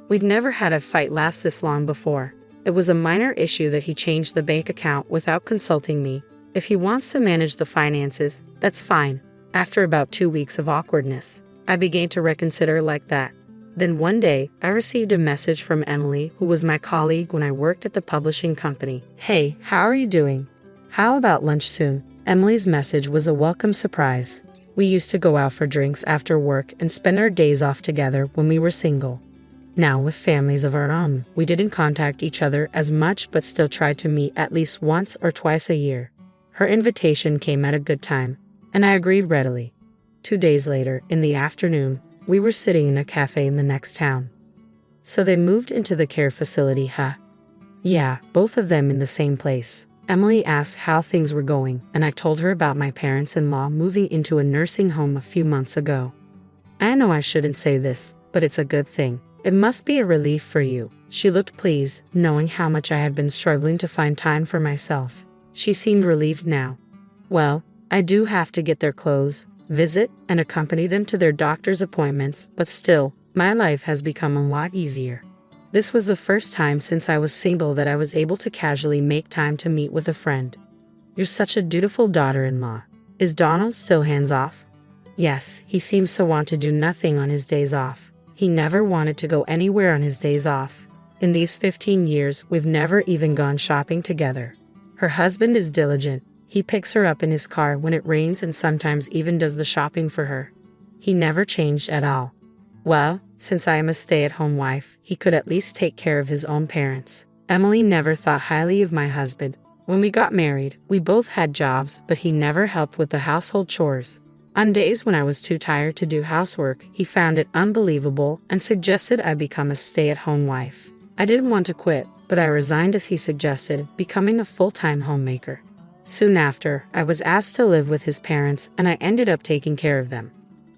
We'd never had a fight last this long before. It was a minor issue that he changed the bank account without consulting me. If he wants to manage the finances, that's fine. After about 2 weeks of awkwardness, I began to reconsider like that. Then one day, I received a message from Emily, who was my colleague when I worked at the publishing company. "Hey, how are you doing? How about lunch soon?" Emily's message was a welcome surprise. We used to go out for drinks after work and spend our days off together when we were single. Now, with families of our own, we didn't contact each other as much but still tried to meet at least once or twice a year. Her invitation came at a good time, and I agreed readily. 2 days later, in the afternoon, we were sitting in a cafe in the next town. "So they moved into the care facility, huh?" "Yeah, both of them in the same place." Emily asked how things were going, and I told her about my parents-in-law moving into a nursing home a few months ago. "I know I shouldn't say this, but it's a good thing. It must be a relief for you." She looked pleased, knowing how much I had been struggling to find time for myself. She seemed relieved now. "Well, I do have to get their clothes, visit, and accompany them to their doctor's appointments, but still, my life has become a lot easier. This was the first time since I was single that I was able to casually make time to meet with a friend. You're such a dutiful daughter-in-law. Is Donald still hands-off? Yes, he seems to want to do nothing on his days off. He never wanted to go anywhere on his days off. In these 15 years, we've never even gone shopping together. Her husband is diligent. He picks her up in his car when it rains and sometimes even does the shopping for her. He never changed at all. Well, since I am a stay-at-home wife, he could at least take care of his own parents. Emily never thought highly of my husband. When we got married, we both had jobs, but he never helped with the household chores. On days when I was too tired to do housework, he found it unbelievable and suggested I become a stay-at-home wife. I didn't want to quit, but I resigned as he suggested, becoming a full-time homemaker. Soon after, I was asked to live with his parents, and I ended up taking care of them.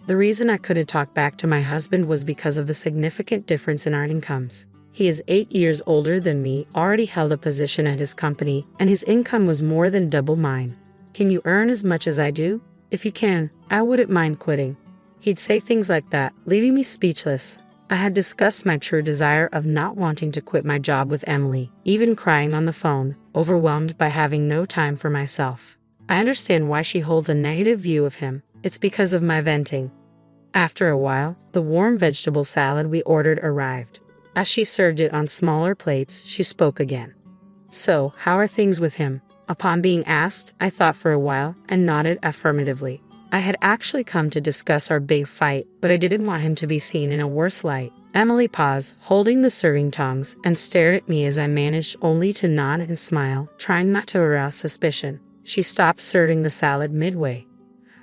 The reason I couldn't talk back to my husband was because of the significant difference in our incomes. He is 8 years older than me, already held a position at his company, and his income was more than double mine. Can you earn as much as I do? If you can, I wouldn't mind quitting. He'd say things like that, leaving me speechless. I had discussed my true desire of not wanting to quit my job with Emily, even crying on the phone, overwhelmed by having no time for myself. I understand why she holds a negative view of him. It's because of my venting. After a while, the warm vegetable salad we ordered arrived. As she served it on smaller plates, she spoke again. So, how are things with him? Upon being asked, I thought for a while and nodded affirmatively. I had actually come to discuss our big fight, but I didn't want him to be seen in a worse light. Emily paused, holding the serving tongs, and stared at me as I managed only to nod and smile, trying not to arouse suspicion. She stopped serving the salad midway.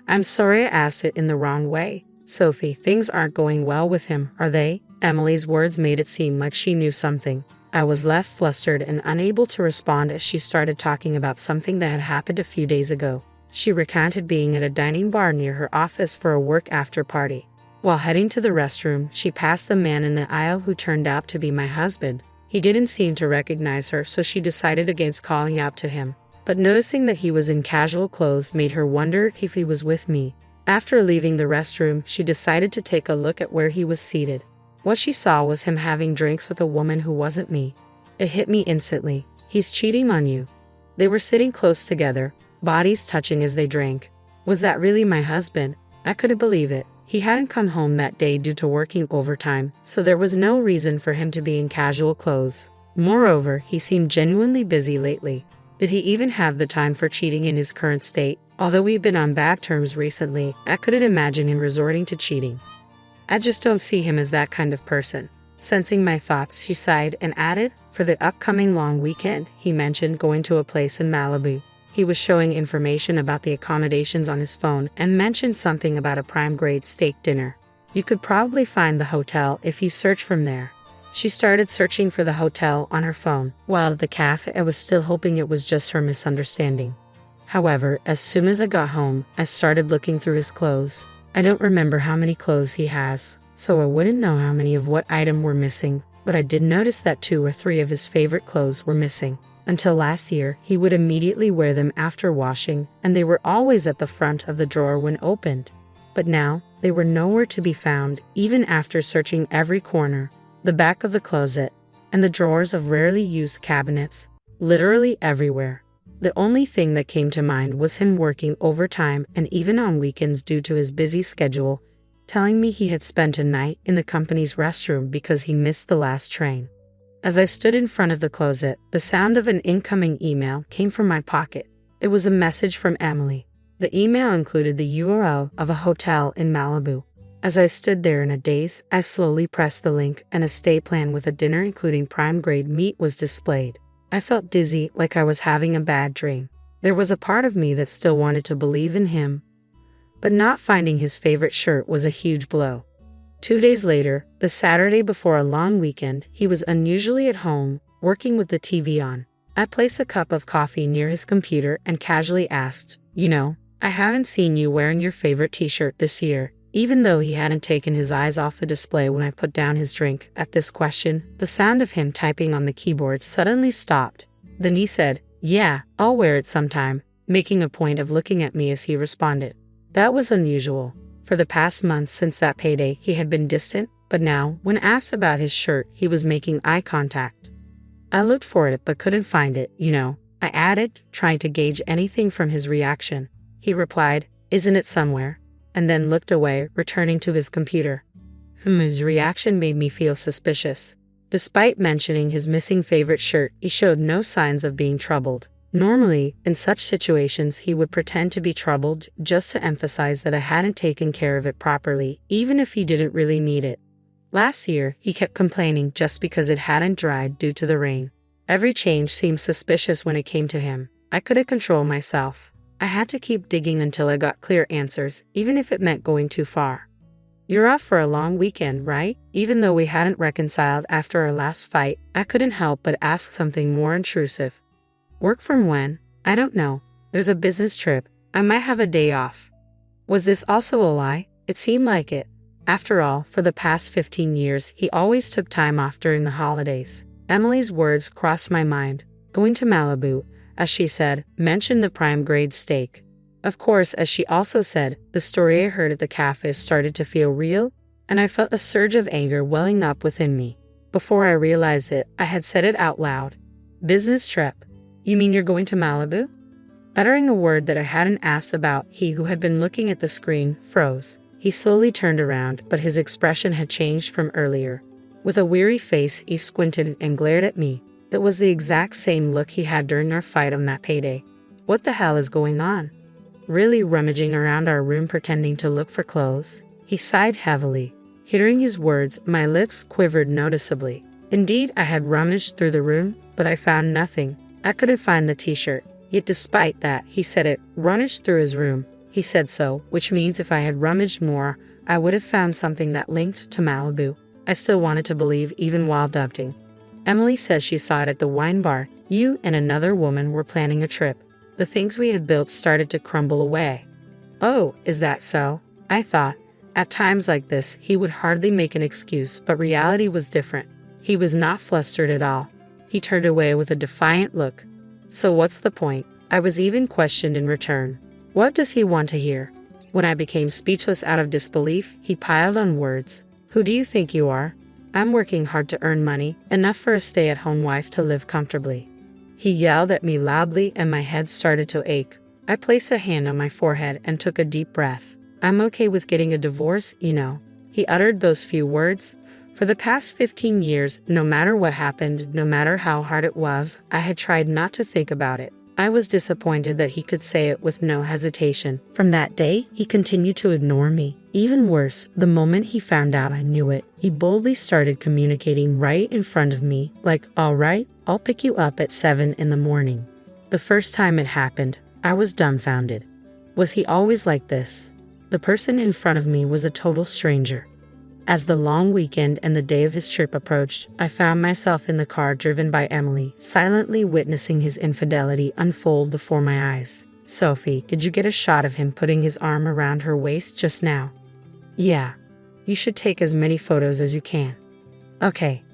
I'm sorry I asked it in the wrong way. Sophie, things aren't going well with him, are they? Emily's words made it seem like she knew something. I was left flustered and unable to respond as she started talking about something that had happened a few days ago. She recounted being at a dining bar near her office for a work after party. While heading to the restroom, she passed a man in the aisle who turned out to be my husband. He didn't seem to recognize her, so she decided against calling out to him. But noticing that he was in casual clothes made her wonder if he was with me. After leaving the restroom, she decided to take a look at where he was seated. What she saw was him having drinks with a woman who wasn't me. It hit me instantly. He's cheating on you. They were sitting close together, bodies touching as they drank. Was that really my husband? I couldn't believe it. He hadn't come home that day due to working overtime, so there was no reason for him to be in casual clothes. Moreover, he seemed genuinely busy lately. Did he even have the time for cheating in his current state? Although we've been on bad terms recently, I couldn't imagine him resorting to cheating. I just don't see him as that kind of person. Sensing my thoughts, she sighed and added, for the upcoming long weekend, he mentioned going to a place in Malibu. He was showing information about the accommodations on his phone and mentioned something about a prime-grade steak dinner. You could probably find the hotel if you search from there. She started searching for the hotel on her phone, while at the cafe I was still hoping it was just her misunderstanding. However, as soon as I got home, I started looking through his clothes. I don't remember how many clothes he has, so I wouldn't know how many of what item were missing, but I did notice that 2 or 3 of his favorite clothes were missing. Until last year, he would immediately wear them after washing, and they were always at the front of the drawer when opened. But now, they were nowhere to be found, even after searching every corner, the back of the closet, and the drawers of rarely used cabinets, literally everywhere. The only thing that came to mind was him working overtime and even on weekends due to his busy schedule, telling me he had spent a night in the company's restroom because he missed the last train. As I stood in front of the closet, the sound of an incoming email came from my pocket. It was a message from Emily. The email included the URL of a hotel in Malibu. As I stood there in a daze, I slowly pressed the link and a stay plan with a dinner including prime-grade meat was displayed. I felt dizzy, like I was having a bad dream. There was a part of me that still wanted to believe in him. But not finding his favorite shirt was a huge blow. 2 days later, the Saturday before a long weekend, he was unusually at home, working with the TV on. I placed a cup of coffee near his computer and casually asked, I haven't seen you wearing your favorite t-shirt this year. Even though he hadn't taken his eyes off the display when I put down his drink, at this question, the sound of him typing on the keyboard suddenly stopped. Then he said, Yeah, I'll wear it sometime. making a point of looking at me as he responded. That was unusual. For the past month since that payday, he had been distant, but now, when asked about his shirt, he was making eye contact. I looked for it but couldn't find it, I added, trying to gauge anything from his reaction. He replied, "Isn't it somewhere?" and then looked away, returning to his computer. His reaction made me feel suspicious. Despite mentioning his missing favorite shirt, he showed no signs of being troubled. Normally, in such situations, he would pretend to be troubled just to emphasize that I hadn't taken care of it properly, even if he didn't really need it. Last year, he kept complaining just because it hadn't dried due to the rain. Every change seemed suspicious when it came to him. I couldn't control myself. I had to keep digging until I got clear answers, even if it meant going too far. "You're off for a long weekend, right?" Even though we hadn't reconciled after our last fight, I couldn't help but ask something more intrusive. "Work from when?" "I don't know. There's a business trip. I might have a day off." Was this also a lie? It seemed like it. After all, for the past 15 years, he always took time off during the holidays. Emily's words crossed my mind. Going to Malibu, as she said, mentioned the prime grade steak. Of course, as she also said, the story I heard at the cafe started to feel real, and I felt a surge of anger welling up within me. Before I realized it, I had said it out loud. "Business trip? You mean you're going to Malibu?" Uttering a word that I hadn't asked about, he who had been looking at the screen froze. He slowly turned around, but his expression had changed from earlier. With a weary face, he squinted and glared at me. It was the exact same look he had during our fight on that payday. What the hell is going on? Really rummaging around our room pretending to look for clothes? He sighed heavily. Hearing his words, my lips quivered noticeably. Indeed, I had rummaged through the room, but I found nothing. I couldn't find the t-shirt. Yet despite that, he said it, rummaged through his room. He said so, which means if I had rummaged more, I would have found something that linked to Malibu. I still wanted to believe even while doubting. Emily says she saw it at the wine bar. You and another woman were planning a trip. The things we had built started to crumble away. Oh, is that so? I thought. At times like this, he would hardly make an excuse, but reality was different. He was not flustered at all. He turned away with a defiant look. So what's the point? I was even questioned in return. What does he want to hear? When I became speechless out of disbelief, he piled on words. Who do you think you are? I'm working hard to earn money, enough for a stay-at-home wife to live comfortably. He yelled at me loudly and my head started to ache. I placed a hand on my forehead and took a deep breath. I'm okay with getting a divorce, you know. He uttered those few words. For the past 15 years, no matter what happened, no matter how hard it was, I had tried not to think about it. I was disappointed that he could say it with no hesitation. From that day, he continued to ignore me. Even worse, the moment he found out I knew it, he boldly started communicating right in front of me, like, "All right, I'll pick you up at 7 in the morning." The first time it happened, I was dumbfounded. Was he always like this? The person in front of me was a total stranger. As the long weekend and the day of his trip approached, I found myself in the car driven by Emily, silently witnessing his infidelity unfold before my eyes. "Sophie, did you get a shot of him putting his arm around her waist just now?" "Yeah. You should take as many photos as you can." "Okay."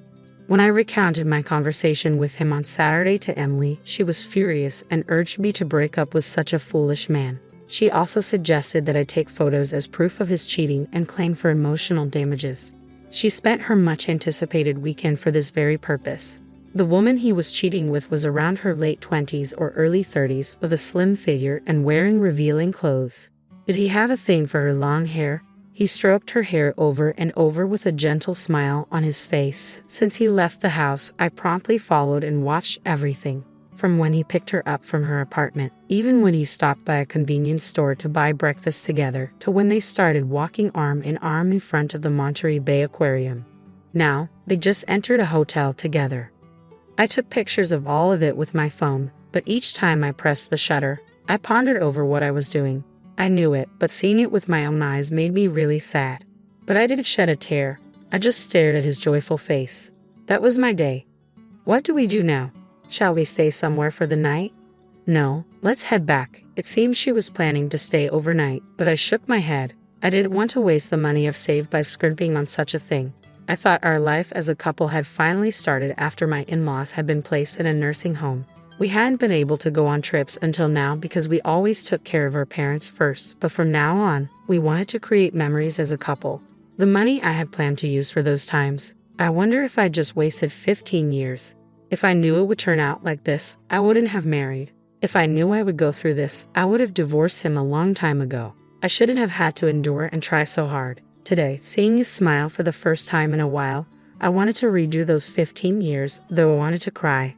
When I recounted my conversation with him on Saturday to Emily, she was furious and urged me to break up with such a foolish man. She also suggested that I take photos as proof of his cheating and claim for emotional damages. She spent her much-anticipated weekend for this very purpose. The woman he was cheating with was around her late 20s or early 30s with a slim figure and wearing revealing clothes. Did he have a thing for her long hair? He stroked her hair over and over with a gentle smile on his face. Since he left the house, I promptly followed and watched everything. From when he picked her up from her apartment, even when he stopped by a convenience store to buy breakfast together, to when they started walking arm in arm in front of the Monterey Bay Aquarium. Now, they just entered a hotel together. I took pictures of all of it with my phone, but each time I pressed the shutter, I pondered over what I was doing. I knew it, but seeing it with my own eyes made me really sad. But I didn't shed a tear. I just stared at his joyful face. That was my day. What do we do now? Shall we stay somewhere for the night? No, let's head back. It seemed she was planning to stay overnight, but I shook my head. I didn't want to waste the money I've saved by scrimping on such a thing. I thought our life as a couple had finally started after my in-laws had been placed in a nursing home. We hadn't been able to go on trips until now because we always took care of our parents first, but from now on, we wanted to create memories as a couple. The money I had planned to use for those times, I wonder if I just wasted 15 years. If I knew it would turn out like this, I wouldn't have married. If I knew I would go through this, I would have divorced him a long time ago. I shouldn't have had to endure and try so hard. Today, seeing his smile for the first time in a while, I wanted to redo those 15 years, though I wanted to cry.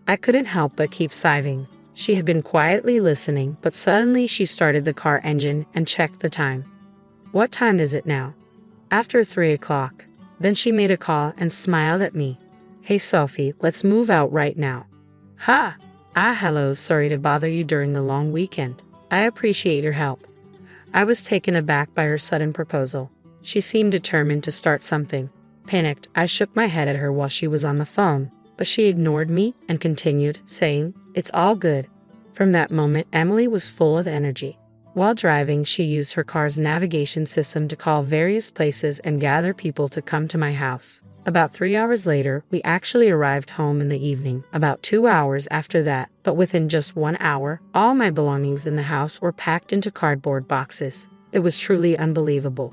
I couldn't help but keep sighing. She had been quietly listening, but suddenly she started the car engine and checked the time. What time is it now? After 3 o'clock. Then she made a call and smiled at me. Hey Sophie, let's move out right now. Ha! Hello, sorry to bother you during the long weekend. I appreciate your help. I was taken aback by her sudden proposal. She seemed determined to start something. Panicked, I shook my head at her while she was on the phone, but she ignored me and continued, saying, "It's all good." From that moment, Emily was full of energy. While driving, she used her car's navigation system to call various places and gather people to come to my house. About 3 hours later, we actually arrived home in the evening, about 2 hours after that, but within just 1 hour, all my belongings in the house were packed into cardboard boxes. It was truly unbelievable.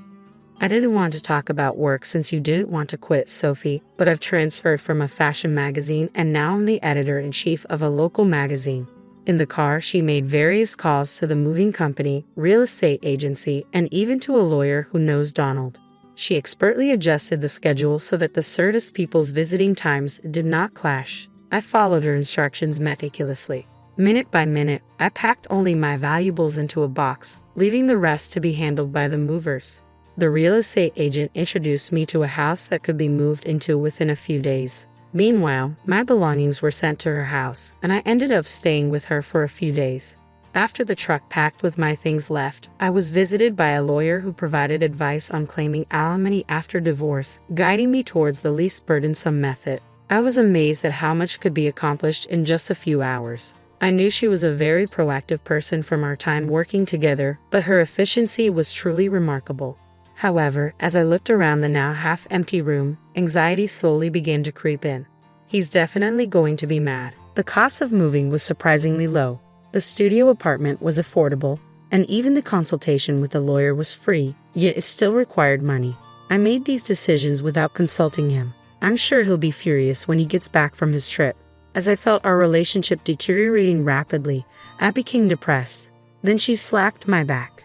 I didn't want to talk about work since you didn't want to quit, Sophie, but I've transferred from a fashion magazine and now I'm the editor-in-chief of a local magazine. In the car, she made various calls to the moving company, real estate agency, and even to a lawyer who knows Donald. She expertly adjusted the schedule so that the Certus people's visiting times did not clash. I followed her instructions meticulously. Minute by minute, I packed only my valuables into a box, leaving the rest to be handled by the movers. The real estate agent introduced me to a house that could be moved into within a few days. Meanwhile, my belongings were sent to her house, and I ended up staying with her for a few days. After the truck packed with my things left, I was visited by a lawyer who provided advice on claiming alimony after divorce, guiding me towards the least burdensome method. I was amazed at how much could be accomplished in just a few hours. I knew she was a very proactive person from our time working together, but her efficiency was truly remarkable. However, as I looked around the now half-empty room, anxiety slowly began to creep in. He's definitely going to be mad. The cost of moving was surprisingly low. The studio apartment was affordable, and even the consultation with the lawyer was free, yet it still required money. I made these decisions without consulting him. I'm sure he'll be furious when he gets back from his trip. As I felt our relationship deteriorating rapidly, I became depressed. Then she slapped my back.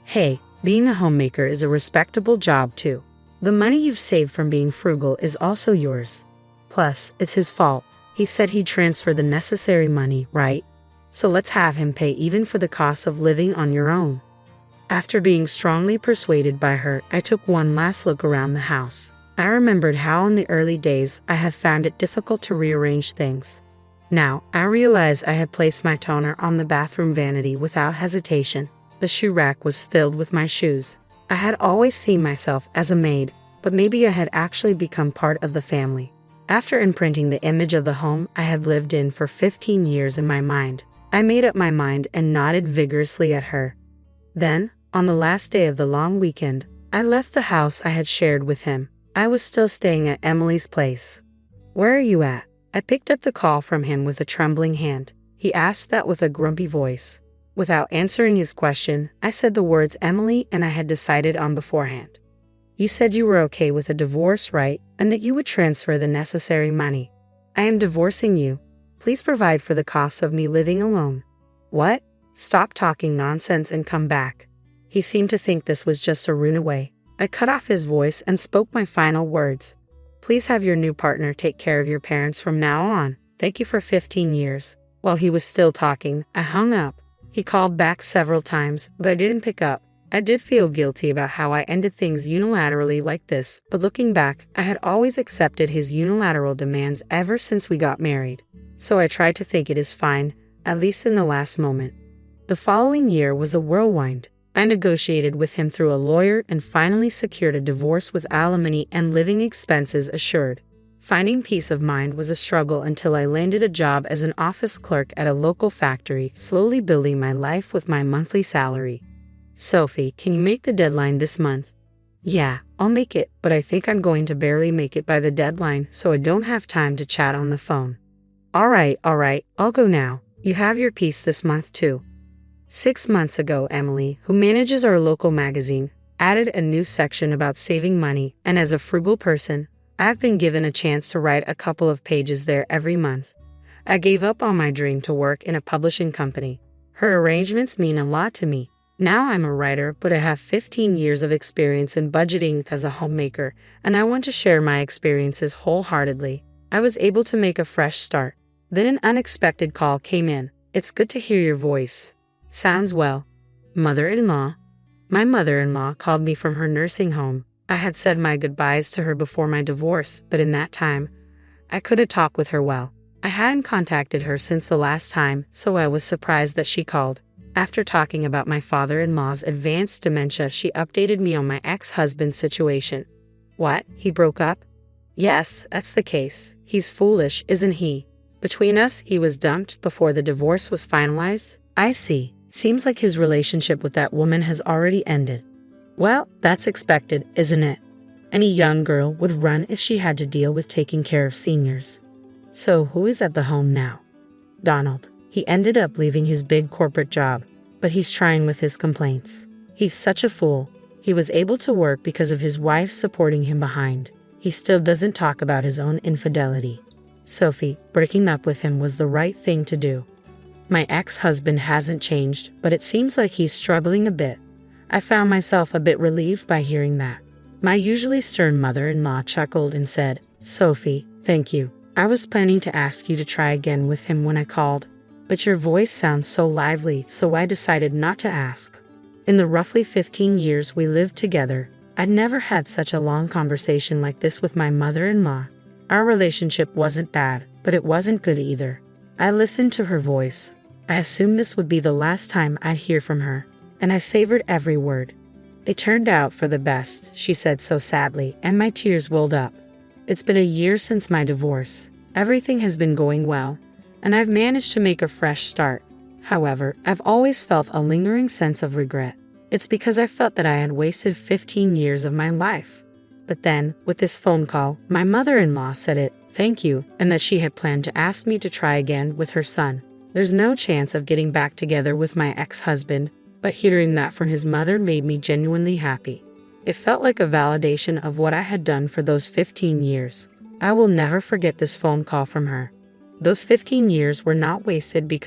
Hey, being a homemaker is a respectable job too. The money you've saved from being frugal is also yours. Plus, it's his fault. He said he'd transfer the necessary money, right? So let's have him pay even for the cost of living on your own. After being strongly persuaded by her, I took one last look around the house. I remembered how in the early days I had found it difficult to rearrange things. Now, I realized I had placed my toner on the bathroom vanity without hesitation. The shoe rack was filled with my shoes. I had always seen myself as a maid, but maybe I had actually become part of the family. After imprinting the image of the home I had lived in for 15 years in my mind, I made up my mind and nodded vigorously at her. Then, on the last day of the long weekend, I left the house I had shared with him. I was still staying at Emily's place. "Where are you at?" I picked up the call from him with a trembling hand. He asked that with a grumpy voice. Without answering his question, I said the words Emily and I had decided on beforehand. "You said you were okay with a divorce, right? And that you would transfer the necessary money. I am divorcing you. Please provide for the cost of me living alone." "What? Stop talking nonsense and come back." He seemed to think this was just a runaway. I cut off his voice and spoke my final words. "Please have your new partner take care of your parents from now on. Thank you for 15 years. While he was still talking, I hung up. He called back several times, but I didn't pick up. I did feel guilty about how I ended things unilaterally like this, but looking back, I had always accepted his unilateral demands ever since we got married. So I tried to think it is fine, at least in the last moment. The following year was a whirlwind. I negotiated with him through a lawyer and finally secured a divorce with alimony and living expenses assured. Finding peace of mind was a struggle until I landed a job as an office clerk at a local factory, slowly building my life with my monthly salary. "Sophie, can you make the deadline this month?" "Yeah, I'll make it, but I think I'm going to barely make it by the deadline, so I don't have time to chat on the phone." All right, I'll go now. You have your piece this month too. 6 months ago, Emily, who manages our local magazine, added a new section about saving money, and as a frugal person, I've been given a chance to write a couple of pages there every month. I gave up on my dream to work in a publishing company. Her arrangements mean a lot to me. Now I'm a writer, but I have 15 years of experience in budgeting as a homemaker, and I want to share my experiences wholeheartedly. I was able to make a fresh start. Then an unexpected call came in. It's good to hear your voice. Sounds well. Mother-in-law. My mother-in-law called me from her nursing home. I had said my goodbyes to her before my divorce, but in that time, I couldn't talk with her well. I hadn't contacted her since the last time, so I was surprised that she called. After talking about my father-in-law's advanced dementia, she updated me on my ex-husband's situation. What? He broke up? Yes, that's the case. He's foolish, isn't he? Between us, he was dumped before the divorce was finalized. I see. Seems like his relationship with that woman has already ended. Well, that's expected, isn't it? Any young girl would run if she had to deal with taking care of seniors. So who is at the home now? Donald. He ended up leaving his big corporate job, but he's trying with his complaints. He's such a fool. He was able to work because of his wife supporting him behind. He still doesn't talk about his own infidelity. Sophie, breaking up with him was the right thing to do. My ex-husband hasn't changed, but it seems like he's struggling a bit. I found myself a bit relieved by hearing that. My usually stern mother-in-law chuckled and said, Sophie, thank you. I was planning to ask you to try again with him when I called, but your voice sounds so lively, so I decided not to ask. In the roughly 15 years we lived together, I'd never had such a long conversation like this with my mother-in-law. Our relationship wasn't bad, but it wasn't good either. I listened to her voice. I assumed this would be the last time I'd hear from her, and I savored every word. It turned out for the best, she said so sadly, and my tears welled up. It's been a year since my divorce. Everything has been going well, and I've managed to make a fresh start. However, I've always felt a lingering sense of regret. It's because I felt that I had wasted 15 years of my life. But then, with this phone call, my mother-in-law said it, thank you, and that she had planned to ask me to try again with her son. There's no chance of getting back together with my ex-husband, but hearing that from his mother made me genuinely happy. It felt like a validation of what I had done for those 15 years. I will never forget this phone call from her. Those 15 years were not wasted because